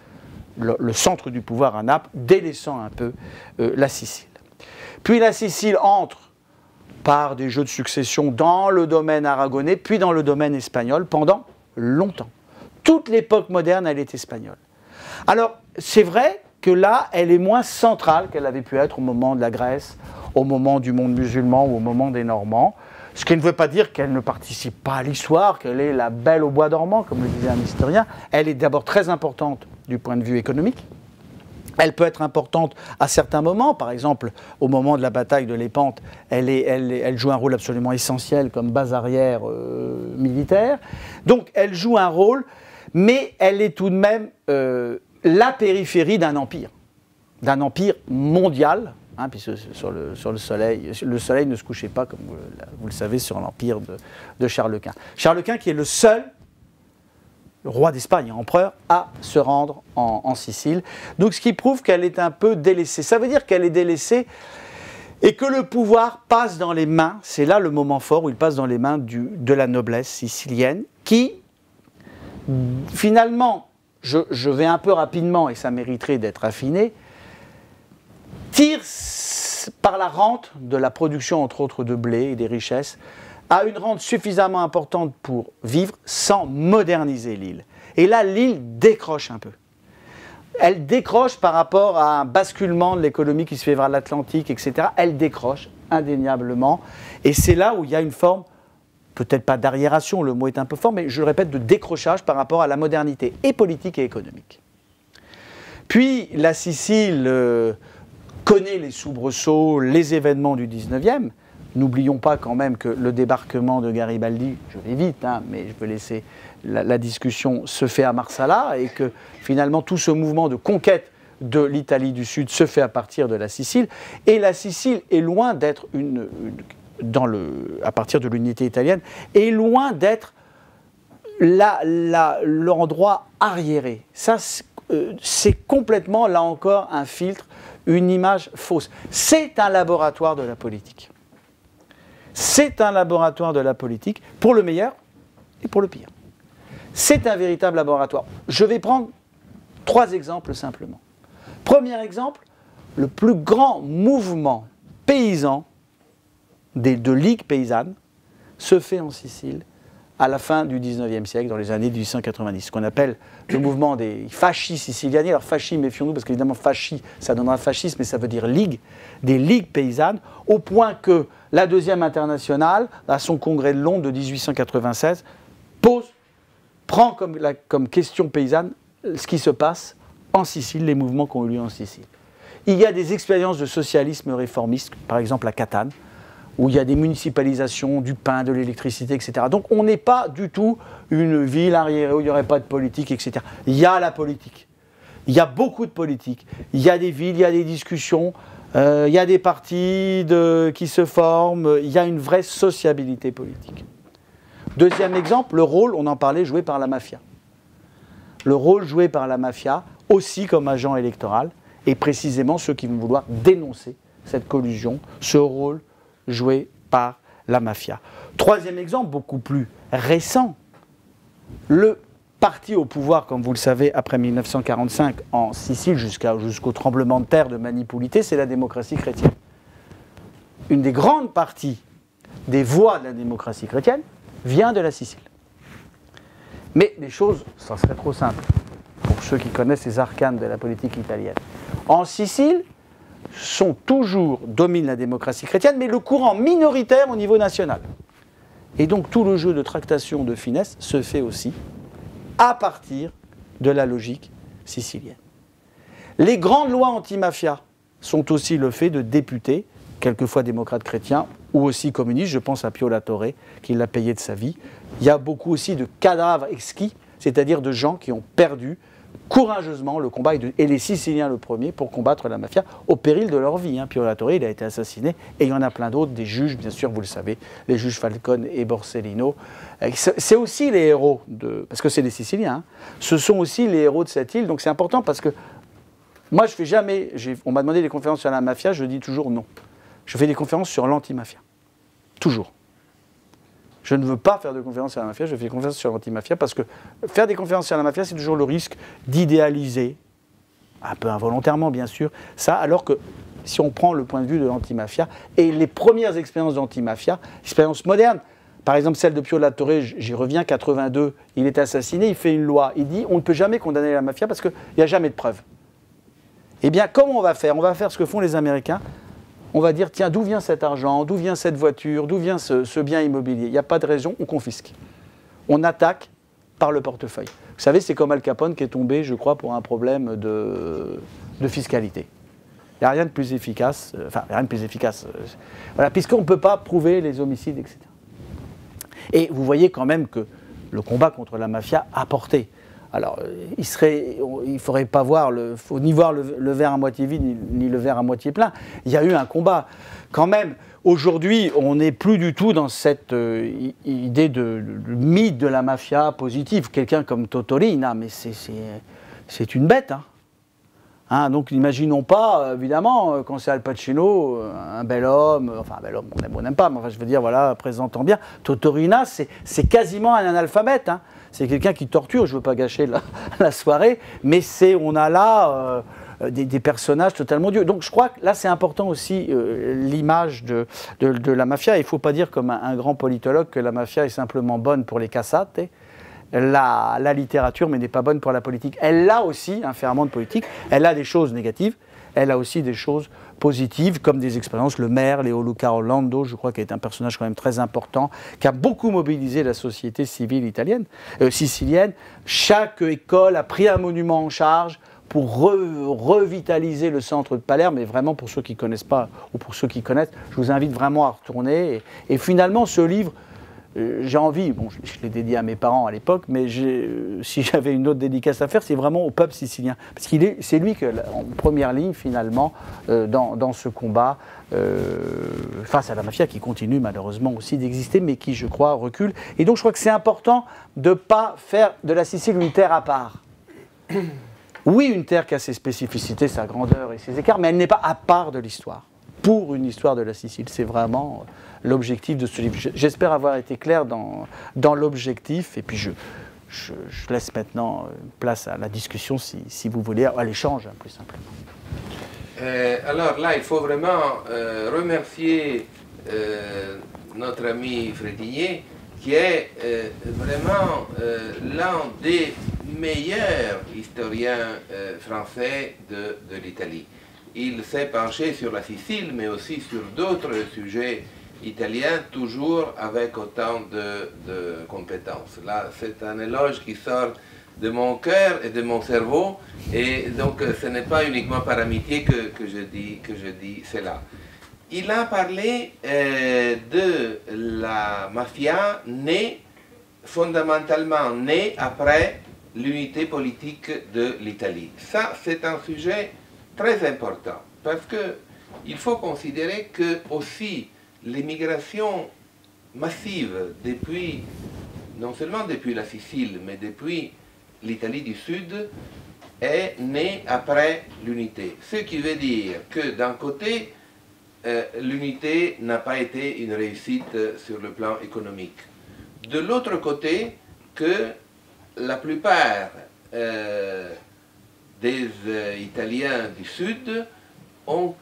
le centre du pouvoir à Naples, délaissant un peu la Sicile. Puis la Sicile entre par des jeux de succession dans le domaine aragonais, puis dans le domaine espagnol, pendant longtemps. Toute l'époque moderne, elle est espagnole. Alors, c'est vrai que là, elle est moins centrale qu'elle avait pu être au moment de la Grèce, au moment du monde musulman ou au moment des Normands. Ce qui ne veut pas dire qu'elle ne participe pas à l'histoire, qu'elle est la belle au bois dormant, comme le disait un historien. Elle est d'abord très importante du point de vue économique. Elle peut être importante à certains moments, par exemple au moment de la bataille de Lépante, elle joue un rôle absolument essentiel comme base arrière militaire. Donc elle joue un rôle, mais elle est tout de même la périphérie d'un empire mondial, hein, puisque sur le soleil ne se couchait pas, comme vous le savez, sur l'empire de Charles Quint. Charles Quint qui est le seul roi d'Espagne, empereur, à se rendre en Sicile. Donc ce qui prouve qu'elle est un peu délaissée. Ça veut dire qu'elle est délaissée et que le pouvoir passe dans les mains, c'est là le moment fort où il passe dans les mains de la noblesse sicilienne, qui, finalement, je vais un peu rapidement, et ça mériterait d'être affiné, tire par la rente de la production, entre autres, de blé et des richesses, à une rente suffisamment importante pour vivre sans moderniser l'île. Et là, l'île décroche un peu. Elle décroche par rapport à un basculement de l'économie qui se fait vers l'Atlantique, etc. Elle décroche indéniablement. Et c'est là où il y a une forme, peut-être pas d'arriération, le mot est un peu fort, mais je le répète, de décrochage par rapport à la modernité et politique et économique. Puis la Sicile connaît les soubresauts, les événements du 19e. N'oublions pas quand même que le débarquement de Garibaldi, je vais vite, hein, mais je veux laisser la discussion se fait à Marsala, et que finalement tout ce mouvement de conquête de l'Italie du Sud se fait à partir de la Sicile. Et la Sicile est loin d'être à partir de l'unité italienne, est loin d'être l'endroit arriéré. Ça, c'est complètement, là encore, un filtre, une image fausse. C'est un laboratoire de la politique. C'est un laboratoire de la politique, pour le meilleur et pour le pire. C'est un véritable laboratoire. Je vais prendre 3 exemples simplement. Premier exemple, le plus grand mouvement paysan de ligue paysanne se fait en Sicile à la fin du 19e siècle, dans les années 1890, ce qu'on appelle le mouvement des fasci siciliani. Alors fasci, méfions-nous, parce qu'évidemment fasci, ça donnera fascisme, mais ça veut dire ligue, des ligues paysannes, au point que la Deuxième Internationale, à son congrès de Londres de 1896, prend comme question paysanne ce qui se passe en Sicile, les mouvements qui ont eu lieu en Sicile. Il y a des expériences de socialisme réformiste, par exemple à Catane, où il y a des municipalisations, du pain, de l'électricité, etc. Donc on n'est pas du tout une ville arriérée où il n'y aurait pas de politique, etc. Il y a la politique. Il y a beaucoup de politique. Il y a des villes, il y a des discussions, il y a des partis qui se forment, il y a une vraie sociabilité politique. Deuxième exemple, le rôle, on en parlait, joué par la mafia. Le rôle joué par la mafia, aussi comme agent électoral, et précisément ceux qui vont vouloir dénoncer cette collusion, ce rôle joué par la mafia. Troisième exemple, beaucoup plus récent, le parti au pouvoir, comme vous le savez, après 1945 en Sicile jusqu'au tremblement de terre de Manipulité, c'est la démocratie chrétienne. Une des grandes parties des voix de la démocratie chrétienne vient de la Sicile. Mais les choses, ça serait trop simple pour ceux qui connaissent les arcanes de la politique italienne. En Sicile, dominent la démocratie chrétienne, mais le courant minoritaire au niveau national. Et donc tout le jeu de tractation, de finesse, se fait aussi à partir de la logique sicilienne. Les grandes lois anti-mafia sont aussi le fait de députés, quelquefois démocrates chrétiens, ou aussi communistes. Je pense à Pio La Torre, qui l'a payé de sa vie. Il y a beaucoup aussi de cadavres exquis, c'est-à-dire de gens qui ont perdu courageusement le combat, et les Siciliens le premier, pour combattre la mafia, au péril de leur vie. Pio La Torre, il a été assassiné, et il y en a plein d'autres, des juges, bien sûr, vous le savez, les juges Falcone et Borsellino. C'est aussi les héros, parce que c'est les Siciliens, ce sont aussi les héros de cette île, donc c'est important parce que moi, je fais jamais, on m'a demandé des conférences sur la mafia, je dis toujours non. Je fais des conférences sur l'anti-mafia, toujours. Je ne veux pas faire de conférences sur la mafia, je fais des conférences sur l'anti-mafia parce que faire des conférences sur la mafia, c'est toujours le risque d'idéaliser, un peu involontairement bien sûr, ça, alors que si on prend le point de vue de l'anti-mafia et les premières expériences d'anti-mafia, expériences modernes, par exemple celle de Pio La Torre, j'y reviens, 82, il est assassiné, il fait une loi, il dit on ne peut jamais condamner la mafia parce qu'il n'y a jamais de preuves. Eh bien, comment on va faire? On va faire ce que font les Américains. On va dire, tiens, d'où vient cet argent, d'où vient cette voiture, d'où vient ce bien immobilier? Il n'y a pas de raison, on confisque. On attaque par le portefeuille. Vous savez, c'est comme Al Capone qui est tombé, je crois, pour un problème de fiscalité. Il n'y a rien de plus efficace, voilà, puisqu'on ne peut pas prouver les homicides, etc. Et vous voyez quand même que le combat contre la mafia a porté. Alors, il ne faudrait pas voir, faut ni voir le verre à moitié vide, ni le verre à moitié plein. Il y a eu un combat. Quand même, aujourd'hui, on n'est plus du tout dans cette idée de mythe de la mafia positive. Quelqu'un comme Totorina, mais c'est une bête. Donc n'imaginons pas, évidemment, quand c'est Al Pacino, un bel homme, enfin un bel homme, on n'aime pas, mais enfin, je veux dire, voilà, présentant bien. Totorina, c'est quasiment un analphabète. C'est quelqu'un qui torture, je ne veux pas gâcher la soirée, mais on a là des personnages totalement dieux. Donc je crois que là c'est important aussi l'image de la mafia. Il ne faut pas dire comme un grand politologue que la mafia est simplement bonne pour les cassates. La littérature, mais n'est pas bonne pour la politique. Elle a aussi un ferment de politique, elle a des choses négatives, elle a aussi des choses positives, comme des expériences. Le maire, Leo Luca Orlando, je crois qu'il est un personnage quand même très important, qui a beaucoup mobilisé la société civile italienne, sicilienne. Chaque école a pris un monument en charge pour revitaliser le centre de Palerme, mais vraiment pour ceux qui ne connaissent pas, ou pour ceux qui connaissent, je vous invite vraiment à retourner. Et finalement, ce livre, j'ai envie, bon, je l'ai dédié à mes parents à l'époque, mais si j'avais une autre dédicace à faire, c'est vraiment au peuple sicilien. Parce que c'est lui qui est en première ligne, finalement, dans ce combat face à la mafia qui continue malheureusement aussi d'exister, mais qui, je crois, recule. Et donc, je crois que c'est important de ne pas faire de la Sicile une terre à part. Oui, une terre qui a ses spécificités, sa grandeur et ses écarts, mais elle n'est pas à part de l'histoire. Pour une histoire de la Sicile, c'est vraiment l'objectif de ce livre. J'espère avoir été clair dans l'objectif, et puis je laisse maintenant place à la discussion, si vous voulez, à l'échange, plus simplement.
Alors là, il faut vraiment remercier notre ami Frédinier, qui est vraiment l'un des meilleurs historiens français de l'Italie. Il s'est penché sur la Sicile, mais aussi sur d'autres sujets italiens, toujours avec autant de compétences. Là, c'est un éloge qui sort de mon cœur et de mon cerveau, et donc ce n'est pas uniquement par amitié que je dis cela. Il a parlé de la mafia fondamentalement née après l'unité politique de l'Italie. Ça, c'est un sujet très important, parce qu'il faut considérer que aussi l'émigration massive non seulement depuis la Sicile, mais depuis l'Italie du Sud, est née après l'unité. Ce qui veut dire que d'un côté, l'unité n'a pas été une réussite sur le plan économique. De l'autre côté, que la plupart des Italiens du Sud ont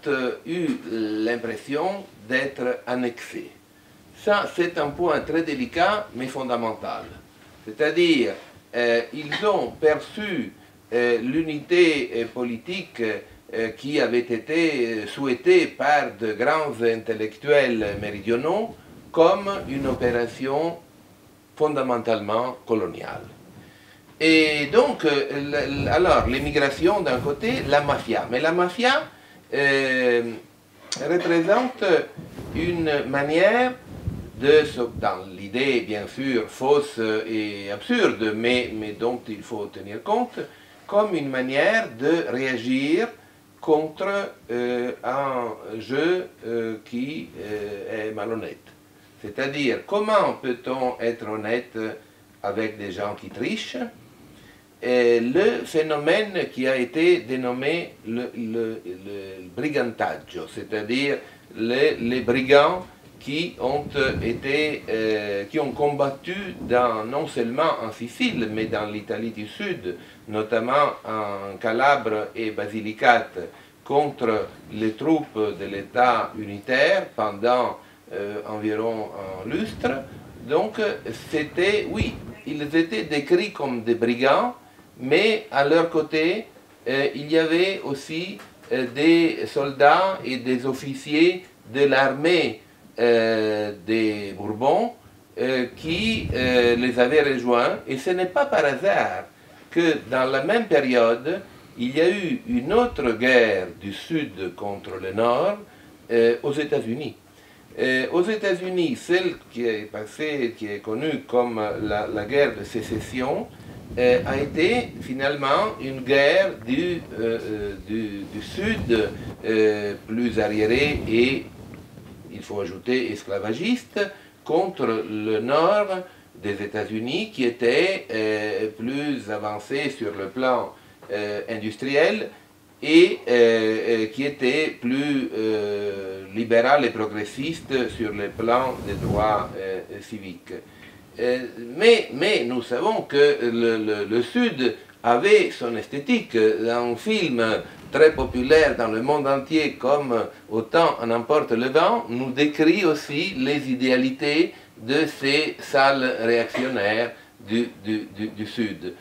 eu l'impression d'être annexés. Ça, c'est un point très délicat, mais fondamental. C'est-à-dire, ils ont perçu l'unité politique qui avait été souhaitée par de grands intellectuels méridionaux comme une opération fondamentalement coloniale. Et donc, alors, l'émigration d'un côté, la mafia. Mais la mafia représente une manière de, dans l'idée bien sûr fausse et absurde, mais dont il faut tenir compte, comme une manière de réagir contre un jeu qui est malhonnête. C'est-à-dire, comment peut-on être honnête avec des gens qui trichent? Le phénomène qui a été dénommé le brigantaggio, c'est-à-dire les brigands qui ont combattu non seulement en Sicile, mais dans l'Italie du Sud, notamment en Calabre et Basilicate, contre les troupes de l'État unitaire pendant environ un lustre. Donc, oui, ils étaient décrits comme des brigands, mais à leur côté, il y avait aussi des soldats et des officiers de l'armée des Bourbons qui les avaient rejoints. Et ce n'est pas par hasard que dans la même période, il y a eu une autre guerre du Sud contre le Nord aux États-Unis. Aux États-Unis, celle qui est passée, qui est connue comme la guerre de sécession, a été finalement une guerre du Sud plus arriéré et, il faut ajouter, esclavagiste, contre le Nord des États-Unis qui était plus avancé sur le plan industriel et qui était plus libéral et progressiste sur le plan des droits civiques. Mais nous savons que le Sud avait son esthétique. Un film très populaire dans le monde entier comme Autant en emporte le vent nous décrit aussi les idéalités de ces salles réactionnaires du Sud.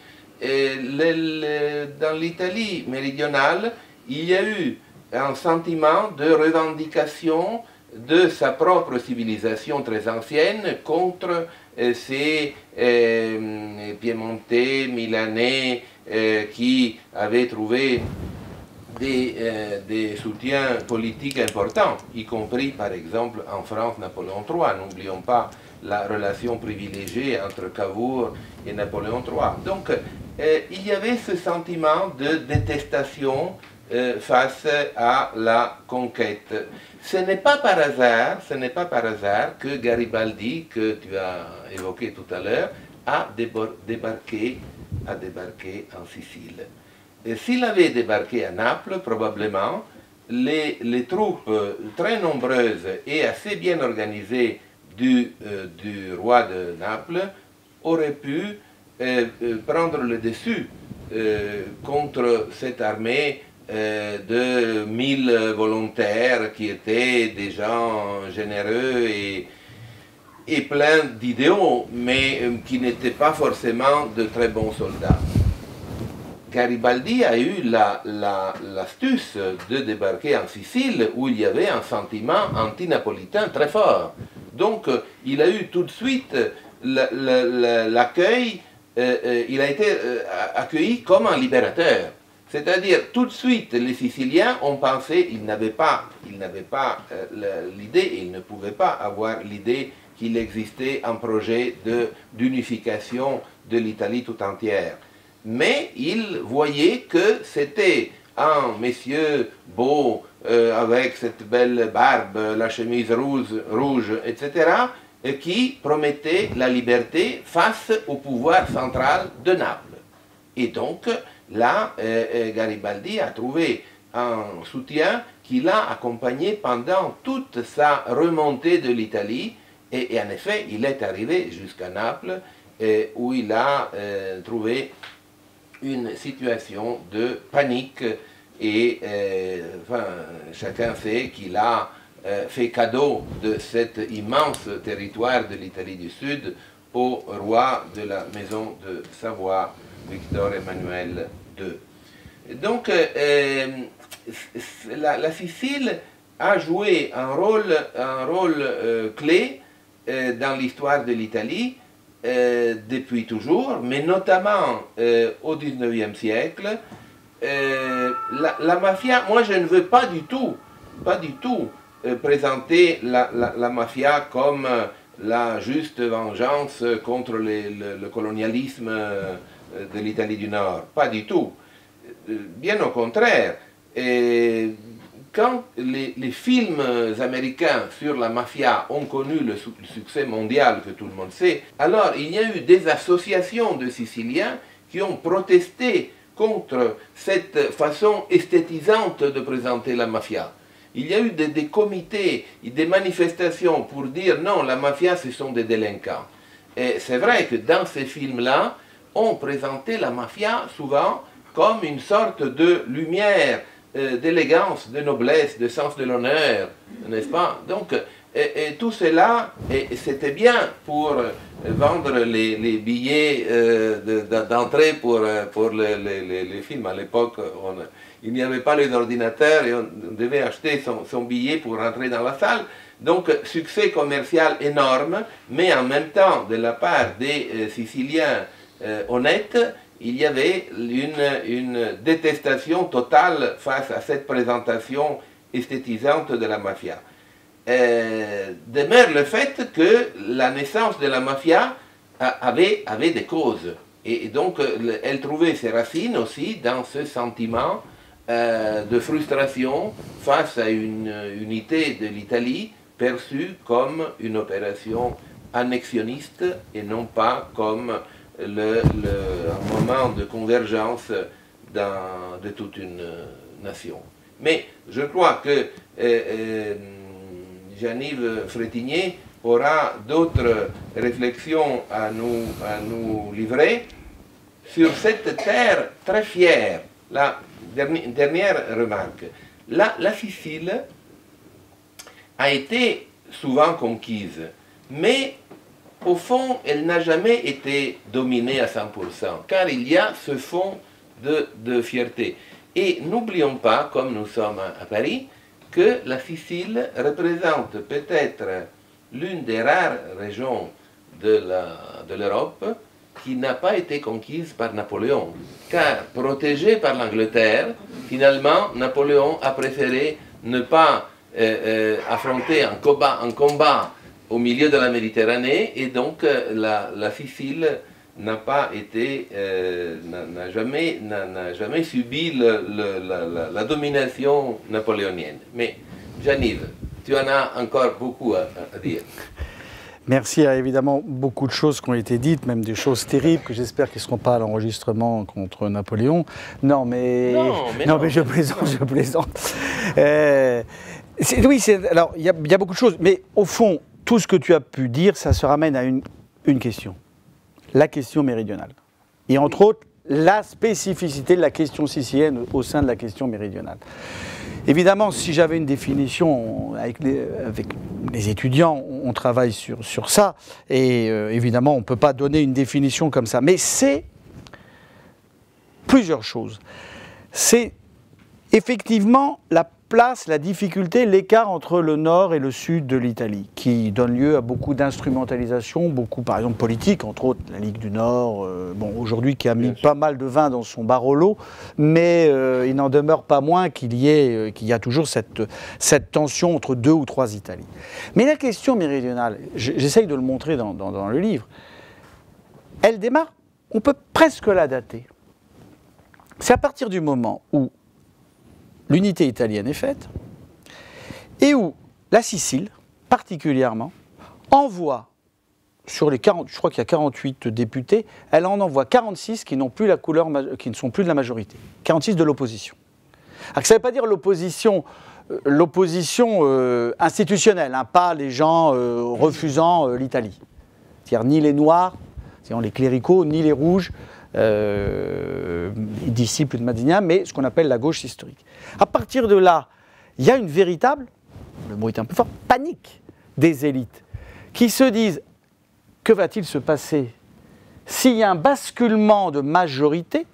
Dans l'Italie méridionale, il y a eu un sentiment de revendication de sa propre civilisation très ancienne contre ces Piémontais, Milanais qui avaient trouvé des soutiens politiques importants, y compris par exemple en France Napoléon III. N'oublions pas la relation privilégiée entre Cavour et Napoléon III. Donc il y avait ce sentiment de détestation face à la conquête. Ce n'est pas par hasard que Garibaldi, que tu as évoqué tout à l'heure, a débarqué en Sicile. S'il avait débarqué à Naples, probablement, les troupes très nombreuses et assez bien organisées du roi de Naples auraient pu prendre le dessus contre cette armée de 1000 volontaires qui étaient des gens généreux et pleins d'idéaux, mais qui n'étaient pas forcément de très bons soldats. Garibaldi a eu l'astuce de débarquer en Sicile où il y avait un sentiment anti-napolitain très fort. Donc il a eu tout de suite l'accueil, il a été accueilli comme un libérateur. C'est-à-dire, tout de suite, les Siciliens ont pensé, ils n'avaient pas l'idée, et ils ne pouvaient pas avoir l'idée qu'il existait un projet d'unification de l'Italie tout entière. Mais ils voyaient que c'était un monsieur beau, avec cette belle barbe, la chemise rouge, etc., qui promettait la liberté face au pouvoir central de Naples. Et donc, là, Garibaldi a trouvé un soutien qui l'a accompagné pendant toute sa remontée de l'Italie. Et en effet, il est arrivé jusqu'à Naples, où il a trouvé une situation de panique. Et enfin, chacun sait qu'il a fait cadeau de cet immense territoire de l'Italie du Sud au roi de la maison de Savoie, Victor Emmanuel II. Donc, la Sicile a joué un rôle clé dans l'histoire de l'Italie depuis toujours, mais notamment au XIXe siècle. La mafia, moi je ne veux pas du tout présenter la mafia comme la juste vengeance contre le colonialisme de l'Italie du Nord. Pas du tout. Bien au contraire. Quand les films américains sur la mafia ont connu le succès mondial que tout le monde sait, alors il y a eu des associations de Siciliens qui ont protesté contre cette façon esthétisante de présenter la mafia. Il y a eu des comités, des manifestations pour dire non, la mafia ce sont des délinquants. Et c'est vrai que dans ces films-là, on présentait la mafia souvent comme une sorte de lumière, d'élégance, de noblesse, de sens de l'honneur, n'est-ce pas? Donc, et tout cela, c'était bien pour vendre les billets d'entrée pour les films. À l'époque, il n'y avait pas les ordinateurs et on devait acheter son billet pour rentrer dans la salle. Donc, succès commercial énorme, mais en même temps, de la part des Siciliens honnêtes, il y avait une détestation totale face à cette présentation esthétisante de la mafia. Demeure le fait que la naissance de la mafia avait des causes. Et donc, elle trouvait ses racines aussi dans ce sentiment de frustration face à une unité de l'Italie perçue comme une opération annexionniste et non pas comme un moment de convergence de toute une nation. Mais je crois que Jean-Yves Frétinier aura d'autres réflexions à nous livrer sur cette terre très fière. La dernière remarque. La Sicile a été souvent conquise, mais au fond, elle n'a jamais été dominée à 100%, car il y a ce fond de fierté. Et n'oublions pas, comme nous sommes à Paris, que la Sicile représente peut-être l'une des rares régions de l'Europe qui n'a pas été conquise par Napoléon. Car, protégée par l'Angleterre, finalement, Napoléon a préféré ne pas affronter un combat au milieu de la Méditerranée, et donc la Sicile n'a jamais subi la domination napoléonienne. Mais Jean-Yves, tu en as encore beaucoup à dire.
Merci. Il y a évidemment beaucoup de choses qui ont été dites, même des choses terribles que j'espère qu'ils ne seront pas à l'enregistrement contre Napoléon. Non, mais je plaisante. Oui, alors il y a beaucoup de choses, mais au fond, tout ce que tu as pu dire, ça se ramène à une question. La question méridionale. Et entre autres, la spécificité de la question sicilienne au sein de la question méridionale. Évidemment, si j'avais une définition, avec les étudiants, on travaille sur ça, et évidemment, on ne peut pas donner une définition comme ça. Mais c'est plusieurs choses. C'est effectivement la place, la difficulté, l'écart entre le nord et le sud de l'Italie, qui donne lieu à beaucoup d'instrumentalisation, beaucoup par exemple politique, entre autres la Ligue du Nord, aujourd'hui qui a mis pas mal de vin dans son Barolo, mais il n'en demeure pas moins qu'il y a toujours cette tension entre deux ou trois Italies. Mais la question méridionale, j'essaye de le montrer dans le livre, elle démarre, on peut presque la dater. C'est à partir du moment où l'unité italienne est faite, et où la Sicile, particulièrement, envoie, sur les 40, je crois qu'il y a 48 députés, elle en envoie 46 qui n'ont plus la couleur, qui ne sont plus de la majorité, 46 de l'opposition. Alors ça ne veut pas dire l'opposition institutionnelle, hein, pas les gens refusant l'Italie. C'est-à-dire ni les Noirs, les cléricaux, ni les Rouges, disciples de Mazzini, mais ce qu'on appelle la gauche historique. À partir de là, il y a une véritable, le mot est un peu fort, panique des élites qui se disent que va-t-il se passer s'il y a un basculement de majorité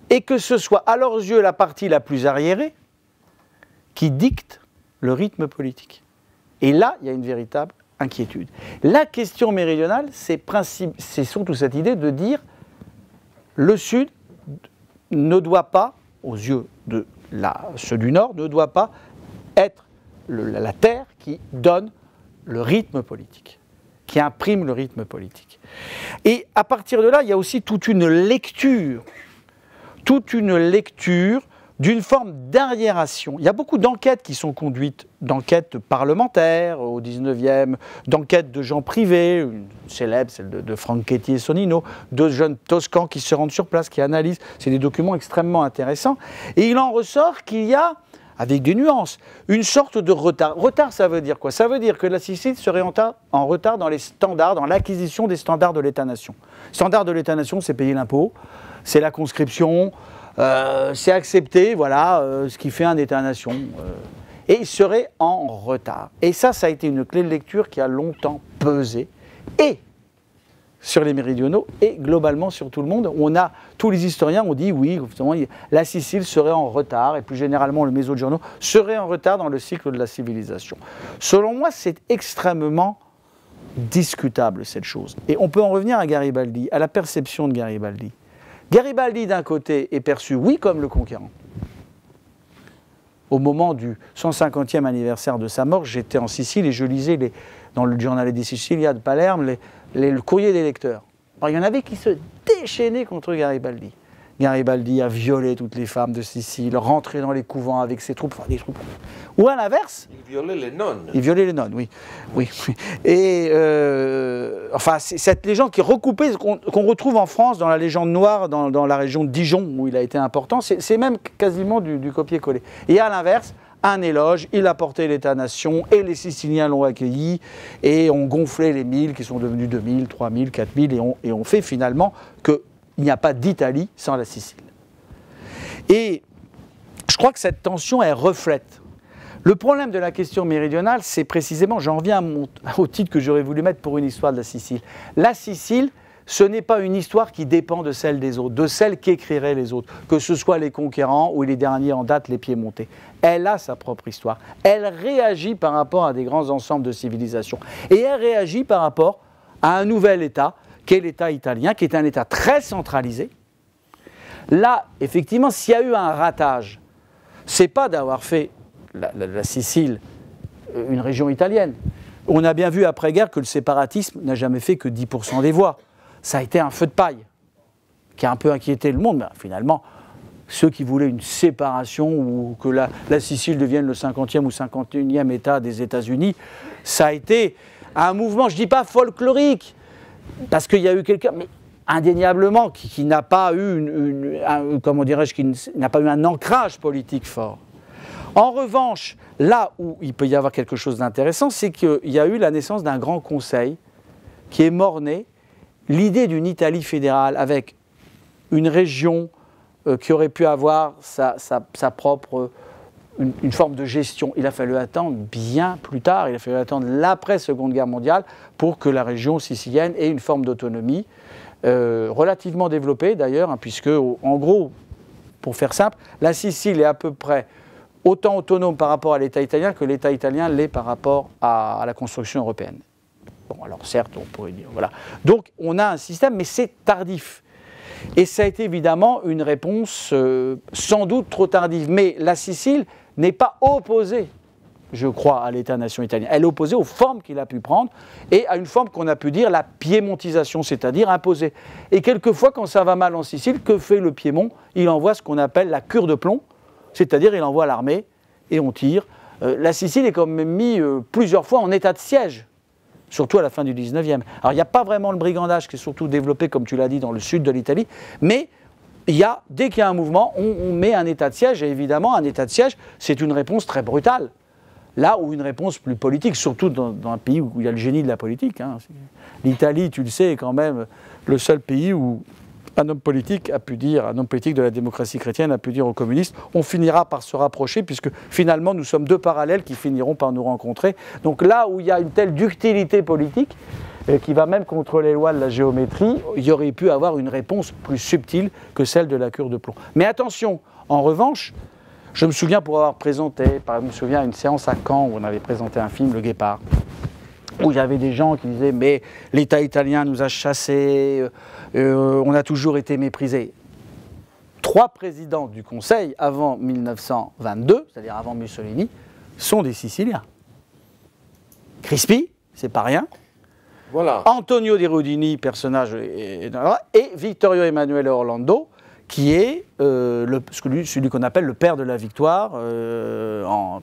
et que ce soit à leurs yeux la partie la plus arriérée qui dicte le rythme politique. Et là, il y a une véritable inquiétude. La question méridionale, c'est surtout cette idée de dire le Sud ne doit pas, aux yeux de ceux du Nord, ne doit pas être la terre qui donne le rythme politique, qui imprime le rythme politique. Et à partir de là, il y a aussi toute une lecture d'une forme d'arriération. Il y a beaucoup d'enquêtes qui sont conduites, d'enquêtes parlementaires au 19e, d'enquêtes de gens privés, une célèbre, celle de Franchetti et Sonnino, de jeunes Toscans qui se rendent sur place, qui analysent. C'est des documents extrêmement intéressants. Et il en ressort qu'il y a, avec des nuances, une sorte de retard. Retard, ça veut dire quoi? Ça veut dire que la Sicile serait en retard dans les standards, dans l'acquisition des standards de l'État-nation. Standards de l'État-nation, c'est payer l'impôt, c'est la conscription, c'est accepter, voilà, ce qui fait un État-nation. Et il serait en retard. Et ça a été une clé de lecture qui a longtemps pesé, et sur les méridionaux, et globalement sur tout le monde. Tous les historiens ont dit, oui, la Sicile serait en retard, et plus généralement le Mezzogiorno serait en retard dans le cycle de la civilisation. Selon moi, c'est extrêmement discutable, cette chose. Et on peut en revenir à Garibaldi, à la perception de Garibaldi. Garibaldi, d'un côté, est perçu, oui, comme le conquérant. Au moment du 150e anniversaire de sa mort, j'étais en Sicile et je lisais dans le Giornale di Sicilia de Palerme le courrier des lecteurs. Alors, il y en avait qui se déchaînaient contre Garibaldi. Garibaldi a violé toutes les femmes de Sicile, rentré dans les couvents avec ses troupes, enfin des troupes. Ou à l'inverse.
Il violait les nonnes.
Il violait les nonnes, oui. Et enfin, c'est cette légende qui est recoupée, qu'on retrouve en France dans la légende noire, dans la région de Dijon, où il a été important. C'est même quasiment du copier-coller. Et à l'inverse, un éloge, il a porté l'État-nation et les Siciliens l'ont accueilli et ont gonflé les 1000 qui sont devenus 2000, 3000, 4000 et on fait finalement qu'il n'y a pas d'Italie sans la Sicile. Et je crois que cette tension, elle reflète. Le problème de la question méridionale, c'est précisément, j'en reviens au titre que j'aurais voulu mettre pour une histoire de la Sicile. La Sicile, ce n'est pas une histoire qui dépend de celle des autres, de celle qu'écriraient les autres, que ce soit les conquérants ou les derniers en date, les Piémontais. Elle a sa propre histoire. Elle réagit par rapport à des grands ensembles de civilisations. Et elle réagit par rapport à un nouvel État, qui est l'État italien, qui est un État très centralisé. Là, effectivement, s'il y a eu un ratage, c'est pas d'avoir fait la Sicile une région italienne. On a bien vu après-guerre que le séparatisme n'a jamais fait que 10% des voix. Ça a été un feu de paille qui a un peu inquiété le monde, mais finalement, ceux qui voulaient une séparation ou que la Sicile devienne le 50e ou 51e État des États-Unis, ça a été un mouvement, je ne dis pas folklorique, parce qu'il y a eu quelqu'un, mais indéniablement, qui n'a pas eu comment dirais-je, qui n'a pas eu un ancrage politique fort. En revanche, là où il peut y avoir quelque chose d'intéressant, c'est qu'il y a eu la naissance d'un grand conseil qui est mort-né, l'idée d'une Italie fédérale avec une région qui aurait pu avoir sa propre, une forme de gestion. Il a fallu attendre bien plus tard, il a fallu attendre l'après-Seconde Guerre mondiale pour que la région sicilienne ait une forme d'autonomie relativement développée d'ailleurs, hein, puisque en gros, pour faire simple, la Sicile est à peu près autant autonome par rapport à l'État italien que l'État italien l'est par rapport à la construction européenne. Bon, alors certes, on pourrait dire, voilà. Donc, on a un système, mais c'est tardif. Et ça a été évidemment une réponse sans doute trop tardive. Mais la Sicile n'est pas opposée, je crois, à l'État-nation italien. Elle est opposée aux formes qu'il a pu prendre et à une forme qu'on a pu dire la piémontisation, c'est-à-dire imposer. Et quelquefois, quand ça va mal en Sicile, que fait le Piémont? Il envoie ce qu'on appelle la cure de plomb, c'est-à-dire il envoie l'armée et on tire. La Sicile est quand même mise plusieurs fois en état de siège, surtout à la fin du 19e. Alors il n'y a pas vraiment le brigandage qui est surtout développé, comme tu l'as dit, dans le sud de l'Italie, mais dès qu'il y a un mouvement, on met un état de siège, et évidemment un état de siège, c'est une réponse très brutale. Là où une réponse plus politique, surtout dans un pays où il y a le génie de la politique. Hein. L'Italie, tu le sais, est quand même le seul pays où un homme politique de la démocratie chrétienne a pu dire aux communistes, on finira par se rapprocher puisque finalement nous sommes deux parallèles qui finiront par nous rencontrer. Donc là où il y a une telle ductilité politique, qui va même contre les lois de la géométrie, il y aurait pu avoir une réponse plus subtile que celle de la cure de plomb. Mais attention, en revanche, je me souviens pour avoir présenté, à une séance à Caen où on avait présenté un film, Le Guépard. où il y avait des gens qui disaient « mais l'État italien nous a chassés, on a toujours été méprisés ». 3 présidents du Conseil avant 1922, c'est-à-dire avant Mussolini, sont des Siciliens. Crispi, c'est pas rien.
Voilà.
Antonio de Rudini, personnage, et Vittorio Emanuele Orlando, qui est celui qu'on appelle le père de la victoire,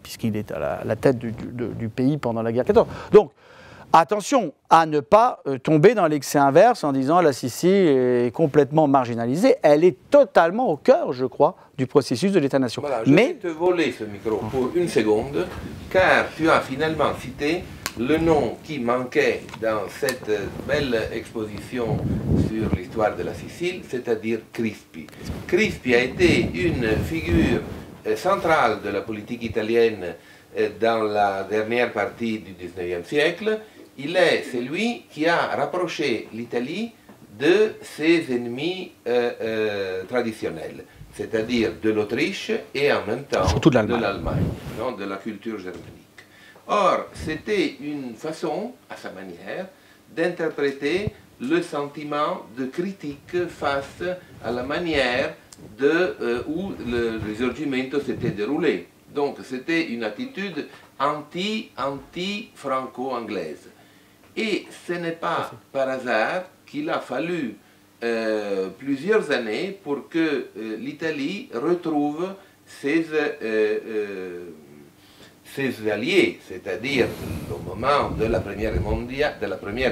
puisqu'il est à la tête du pays pendant la guerre 14. Donc, attention à ne pas tomber dans l'excès inverse en disant la Sicile est complètement marginalisée. Elle est totalement au cœur, je crois, du processus de l'État-nation.
Voilà, je vais te voler ce micro pour une seconde, car tu as finalement cité le nom qui manquait dans cette belle exposition sur l'histoire de la Sicile, c'est-à-dire Crispi. Crispi a été une figure centrale de la politique italienne dans la dernière partie du XIXe siècle. Il est celui qui a rapproché l'Italie de ses ennemis traditionnels, c'est-à-dire de l'Autriche et en même temps de l'Allemagne, de la culture germanique. Or, c'était une façon, à sa manière, d'interpréter le sentiment de critique face à la manière où le risorgimento s'était déroulé. Donc, c'était une attitude anti-franco-anglaise. Et ce n'est pas par hasard qu'il a fallu plusieurs années pour que l'Italie retrouve ses alliés, c'est-à-dire au moment de la Première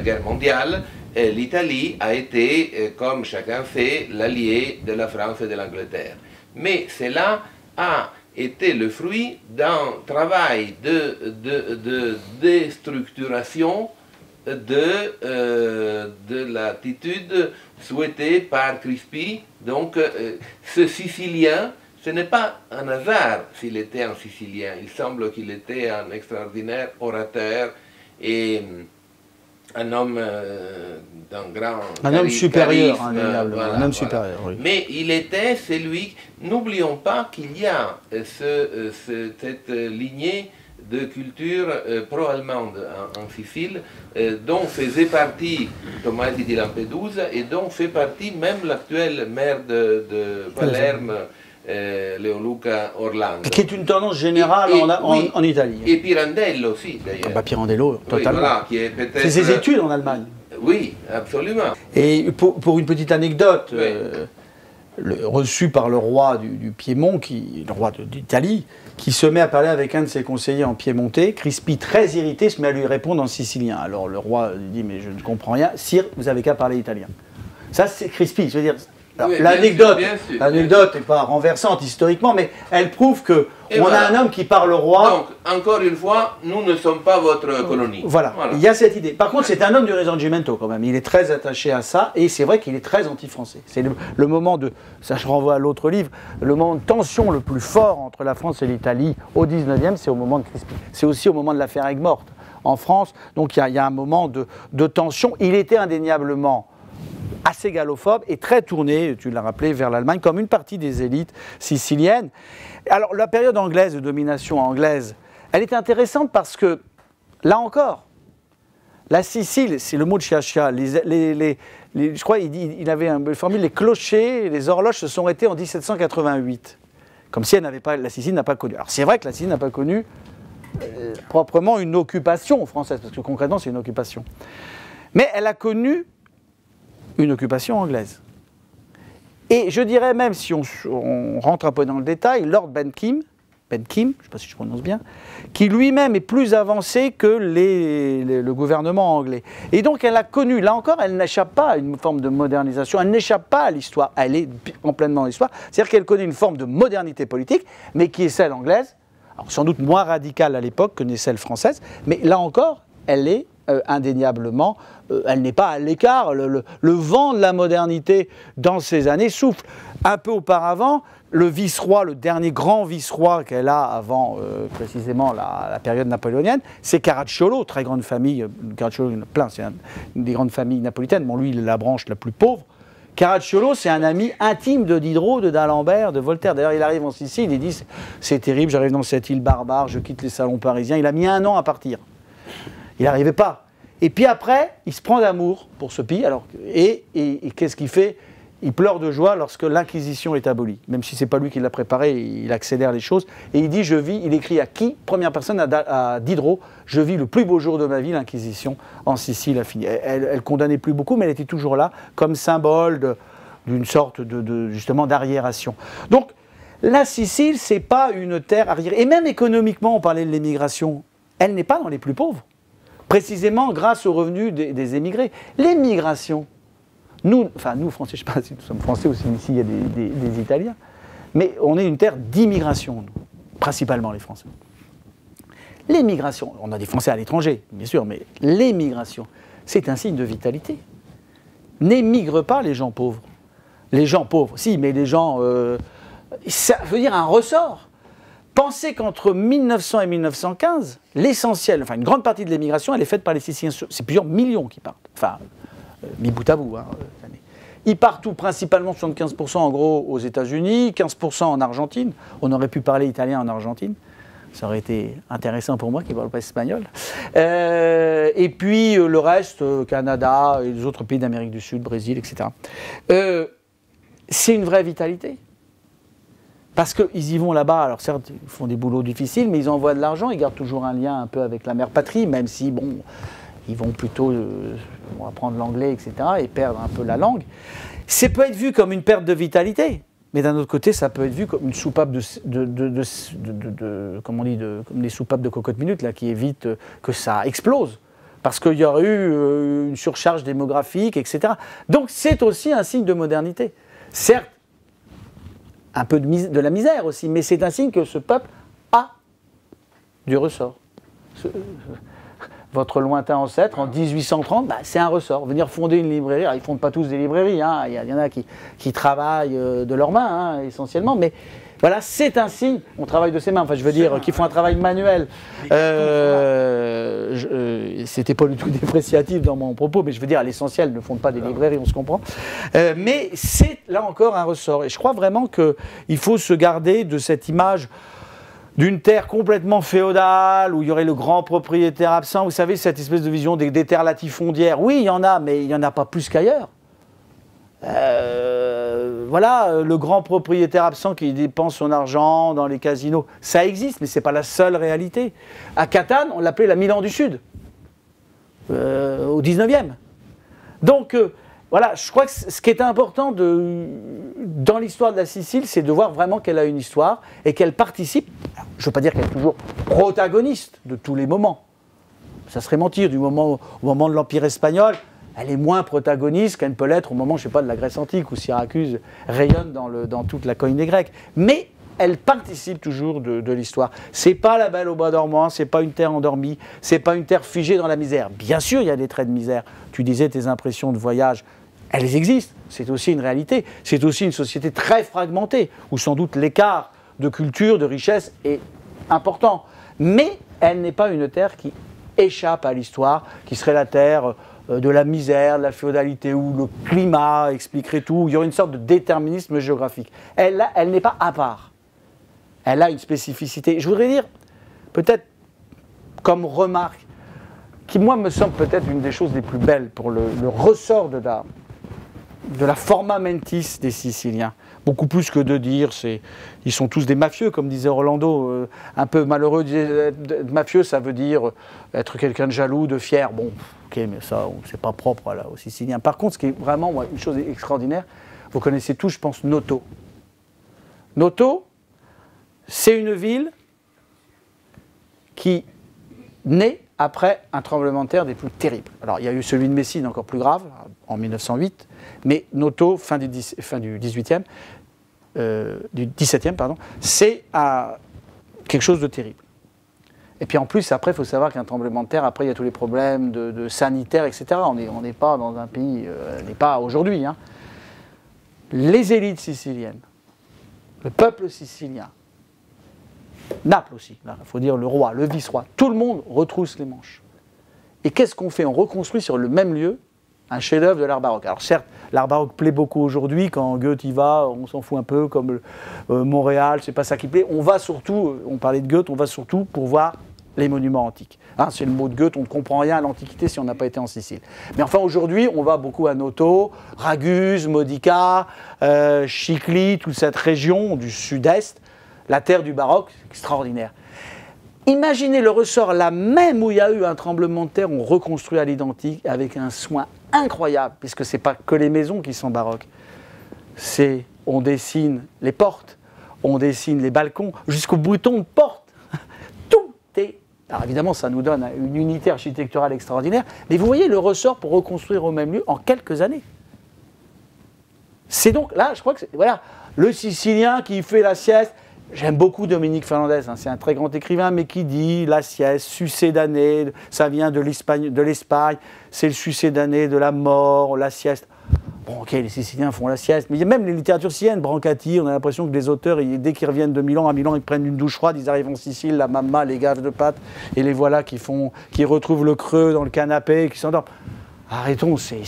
Guerre mondiale, l'Italie a été, comme chacun sait, l'allié de la France et de l'Angleterre. Mais cela a été le fruit d'un travail de déstructuration de l'attitude souhaitée par Crispi. Donc ce Sicilien, ce n'est pas un hasard s'il était un Sicilien. Il semble qu'il était un extraordinaire orateur et un homme d'un grand
un homme supérieur,
voilà,
un homme supérieur, oui.
Mais il était celui... N'oublions pas qu'il y a cette lignée de culture pro-allemande en Sicile, dont faisait partie Tomasi di Lampedusa et dont fait partie même l'actuel maire de Palerme, Leoluca Orlando.
Qui est une tendance générale en Italie.
Et Pirandello aussi, d'ailleurs.
Bah, Pirandello, totalement.
Oui, voilà, qui est peut-être...
C'est ses études en Allemagne.
Oui, absolument.
Et pour une petite anecdote, reçu par le roi du Piémont, le roi d'Italie, qui se met à parler avec un de ses conseillers en piémontais, Crispi, très irrité, se met à lui répondre en sicilien. Alors le roi lui dit « mais je ne comprends rien, sire, vous n'avez qu'à parler italien ». Ça c'est Crispi, je veux dire... Oui, l'anecdote n'est pas renversante historiquement, mais elle prouve qu'on a un homme qui parle au roi.
Donc, encore une fois, nous ne sommes pas votre colonie.
Voilà, il y a cette idée. Par contre, c'est un homme du Risorgimento quand même. Il est très attaché à ça, et c'est vrai qu'il est très anti-français. C'est le moment de, ça je renvoie à l'autre livre, le moment de tension le plus fort entre la France et l'Italie au 19e, c'est au moment de Crispi. C'est aussi au moment de l'affaire Aigues-Mortes en France. Donc il y a un moment de tension. Il était indéniablement assez gallophobe et très tourné, tu l'as rappelé, vers l'Allemagne, comme une partie des élites siciliennes. Alors, la période anglaise, de domination anglaise, elle est intéressante parce que, là encore, la Sicile, c'est le mot de Sciascia, je crois il avait une formule, les clochers, les horloges se sont arrêtés en 1788, comme si la Sicile n'a pas connu. Alors, c'est vrai que la Sicile n'a pas connu proprement une occupation française, parce que concrètement, c'est une occupation. Mais elle a connu une occupation anglaise. Et je dirais même, si on rentre un peu dans le détail, Lord Bentham, je ne sais pas si je prononce bien, qui lui-même est plus avancé que le gouvernement anglais. Et donc elle a connu, là encore, elle n'échappe pas à une forme de modernisation, elle n'échappe pas à l'histoire, elle est en pleinement dans l'histoire, c'est-à-dire qu'elle connaît une forme de modernité politique, mais qui est celle anglaise, alors sans doute moins radicale à l'époque que n'est celle française, mais là encore, elle est indéniablement, elle n'est pas à l'écart. Le vent de la modernité dans ces années souffle. Un peu auparavant, le vice-roi, le dernier grand vice-roi qu'elle a avant précisément la période napoléonienne, c'est Caracciolo, très grande famille. Caracciolo, il y en a plein, c'est une des grandes familles napolitaines. Bon, lui, il est la branche la plus pauvre. Caracciolo, c'est un ami intime de Diderot, de d'Alembert, de Voltaire. D'ailleurs, il arrive en Sicile, il dit « c'est terrible, j'arrive dans cette île barbare, je quitte les salons parisiens ». Il a mis 1 an à partir. Il n'arrivait pas. Et puis après, il se prend d'amour pour ce pays. Et qu'est-ce qu'il fait? Il pleure de joie lorsque l'Inquisition est abolie. Même si ce n'est pas lui qui l'a préparé, il accélère les choses. Et il dit, il écrit à qui? Première personne, à Diderot, je vis le plus beau jour de ma vie, l'Inquisition en Sicile a fini. Elle condamnait plus beaucoup, mais elle était toujours là, comme symbole d'une sorte justement d'arriération. Donc, la Sicile, ce n'est pas une terre arriérée. Et même économiquement, on parlait de l'émigration, elle n'est pas dans les plus pauvres. Précisément grâce aux revenus des émigrés. L'émigration, nous, Français, je ne sais pas si nous sommes Français ou si ici il y a des Italiens, mais on est une terre d'immigration, nous, principalement les Français. L'émigration, on a des Français à l'étranger, bien sûr, mais l'émigration, c'est un signe de vitalité. N'émigrent pas les gens pauvres. Les gens pauvres, si, mais les gens... ça veut dire un ressort. Pensez qu'entre 1900 et 1915, l'essentiel, enfin une grande partie de l'émigration, elle est faite par les Siciliens. C'est plusieurs millions qui partent. Enfin, mis bout à bout. Hein, ils partent tout, principalement 75% en gros aux États-Unis, 15% en Argentine. On aurait pu parler italien en Argentine. Ça aurait été intéressant pour moi qui ne parle pas espagnol. Et puis le reste, Canada et les autres pays d'Amérique du Sud, Brésil, etc. C'est une vraie vitalité. Parce qu'ils y vont là-bas, alors certes, ils font des boulots difficiles, mais ils envoient de l'argent, ils gardent toujours un lien un peu avec la mère patrie, même si, bon, ils vont plutôt apprendre l'anglais, etc., et perdre un peu la langue. Ça peut être vu comme une perte de vitalité, mais d'un autre côté, ça peut être vu comme une soupape comme des soupapes de cocotte minute, là, qui évitent que ça explose. Parce qu'il y aurait eu une surcharge démographique, etc. Donc c'est aussi un signe de modernité. Certes, un peu de la misère aussi, mais c'est un signe que ce peuple a du ressort. Votre lointain ancêtre, en 1830, c'est un ressort. Venir fonder une librairie, alors ils ne fondent pas tous des librairies, hein, il y en a qui travaillent de leurs mains, hein, essentiellement, mais voilà, c'est un signe, on travaille de ses mains, enfin je veux dire, qu'ils font un travail manuel. C'était pas du tout dépréciatif dans mon propos, mais je veux dire, à l'essentiel, ne fondent pas des librairies, on se comprend. Mais c'est, là encore, un ressort. Et je crois vraiment qu'il faut se garder de cette image d'une terre complètement féodale, où il y aurait le grand propriétaire absent. Vous savez, cette espèce de vision des terres latifondières. Oui, il y en a, mais il n'y en a pas plus qu'ailleurs. Voilà, le grand propriétaire absent qui dépense son argent dans les casinos, ça existe, mais ce n'est pas la seule réalité. À Catane, on l'appelait la Milan du Sud, au 19e. Donc, voilà, je crois que ce qui est important dans l'histoire de la Sicile, c'est de voir vraiment qu'elle a une histoire et qu'elle participe. Alors, je ne veux pas dire qu'elle est toujours protagoniste de tous les moments. Ça serait mentir, au moment de l'Empire espagnol. Elle est moins protagoniste qu'elle peut l'être au moment, je ne sais pas, de la Grèce antique, où Syracuse rayonne dans toute la coïne des Grecs. Mais elle participe toujours de l'histoire. Ce n'est pas la Belle au bois dormant, ce n'est pas une terre endormie, ce n'est pas une terre figée dans la misère. Bien sûr, il y a des traits de misère. Tu disais tes impressions de voyage, elles existent. C'est aussi une réalité. C'est aussi une société très fragmentée, où sans doute l'écart de culture, de richesse est important. Mais elle n'est pas une terre qui échappe à l'histoire, qui serait la terre de la misère, de la féodalité, où le climat expliquerait tout, où il y aurait une sorte de déterminisme géographique. Elle n'est pas à part. Elle a une spécificité. Je voudrais dire, peut-être comme remarque, qui moi me semble peut-être une des choses les plus belles pour le ressort de la forma mentis des Siciliens. Beaucoup plus que de dire, ils sont tous des mafieux, comme disait Orlando, un peu malheureux. Mafieux, ça veut dire être quelqu'un de jaloux, de fier. Bon, ok, mais ça, c'est pas propre aux Siciliens. Par contre, ce qui est vraiment une chose extraordinaire, vous connaissez tous, je pense, Noto. Noto, c'est une ville qui naît après un tremblement de terre des plus terribles. Alors, il y a eu celui de Messine, encore plus grave, en 1908, mais Noto, fin du 17e, c'est quelque chose de terrible. Et puis en plus, après, il faut savoir qu'un tremblement de terre, après, il y a tous les problèmes de sanitaire, etc. On n'est pas dans un pays, on n'est pas aujourd'hui. Hein. Les élites siciliennes, le peuple sicilien, Naples aussi, il faut dire le roi, le vice-roi, tout le monde retrousse les manches. Et qu'est-ce qu'on fait? On reconstruit sur le même lieu un chef-d'œuvre de l'art baroque. Alors certes, l'art baroque plaît beaucoup aujourd'hui, quand Goethe y va, on s'en fout un peu, comme Montréal, c'est pas ça qui plaît. On va surtout, on parlait de Goethe, on va surtout pour voir les monuments antiques. Hein, c'est le mot de Goethe, on ne comprend rien à l'Antiquité si on n'a pas été en Sicile. Mais enfin, aujourd'hui, on va beaucoup à Noto, Raguse, Modica, Chicli, toute cette région du sud-est, la terre du baroque, extraordinaire. Imaginez le ressort là même où il y a eu un tremblement de terre, on reconstruit à l'identique avec un soin incroyable, puisque ce n'est pas que les maisons qui sont baroques. On dessine les portes, on dessine les balcons, jusqu'au bouton de porte. Tout est... Alors évidemment, ça nous donne une unité architecturale extraordinaire, mais vous voyez le ressort pour reconstruire au même lieu en quelques années. C'est donc là, je crois que c'est... Voilà, le Sicilien qui fait la sieste. J'aime beaucoup Dominique Fernandez, hein, c'est un très grand écrivain, mais qui dit la sieste, succédanée, ça vient de l'Espagne, c'est le succédané de la mort, la sieste. Bon, ok, les Siciliens font la sieste, mais il y a même les littératures siciliennes, Brancati, on a l'impression que les auteurs, dès qu'ils reviennent de Milan, à Milan, ils prennent une douche froide, ils arrivent en Sicile, la mamma, les gaves de pâtes, et les voilà qui retrouvent le creux dans le canapé, qui s'endorment. Arrêtons, c'est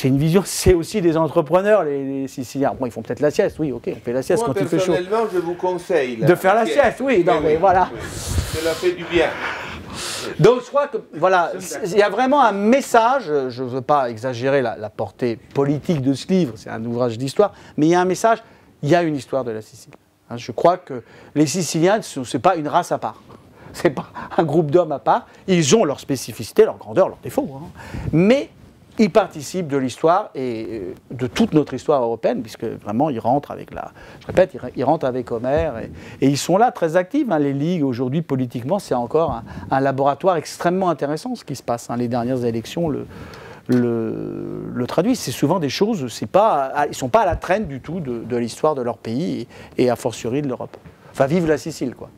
une vision, c'est aussi des entrepreneurs, les Siciliens. Bon, ils font peut-être la sieste, oui, ok, on fait la sieste
Moi,
quand il fait chaud.
personnellement, je vous conseille
de faire la sieste, oui, non, mais voilà.
Oui. Cela fait du bien.
Donc je crois que, voilà, il y a vraiment un message, je ne veux pas exagérer la portée politique de ce livre, c'est un ouvrage d'histoire, mais il y a un message, il y a une histoire de la Sicile. Hein, je crois que les Siciliens, ce n'est pas une race à part. C'est pas un groupe d'hommes à part. Ils ont leur spécificité, leur grandeur, leurs défauts. Hein. Mais ils participent de l'histoire et de toute notre histoire européenne, puisque vraiment ils rentrent avec je répète, ils rentrent avec Homère et ils sont là très actifs. Hein. Les ligues aujourd'hui, politiquement, c'est encore un laboratoire extrêmement intéressant ce qui se passe. Hein. Les dernières élections le traduisent. C'est souvent des choses, ils ne sont pas à la traîne du tout de l'histoire de leur pays et a fortiori de l'Europe. Enfin, vive la Sicile, quoi.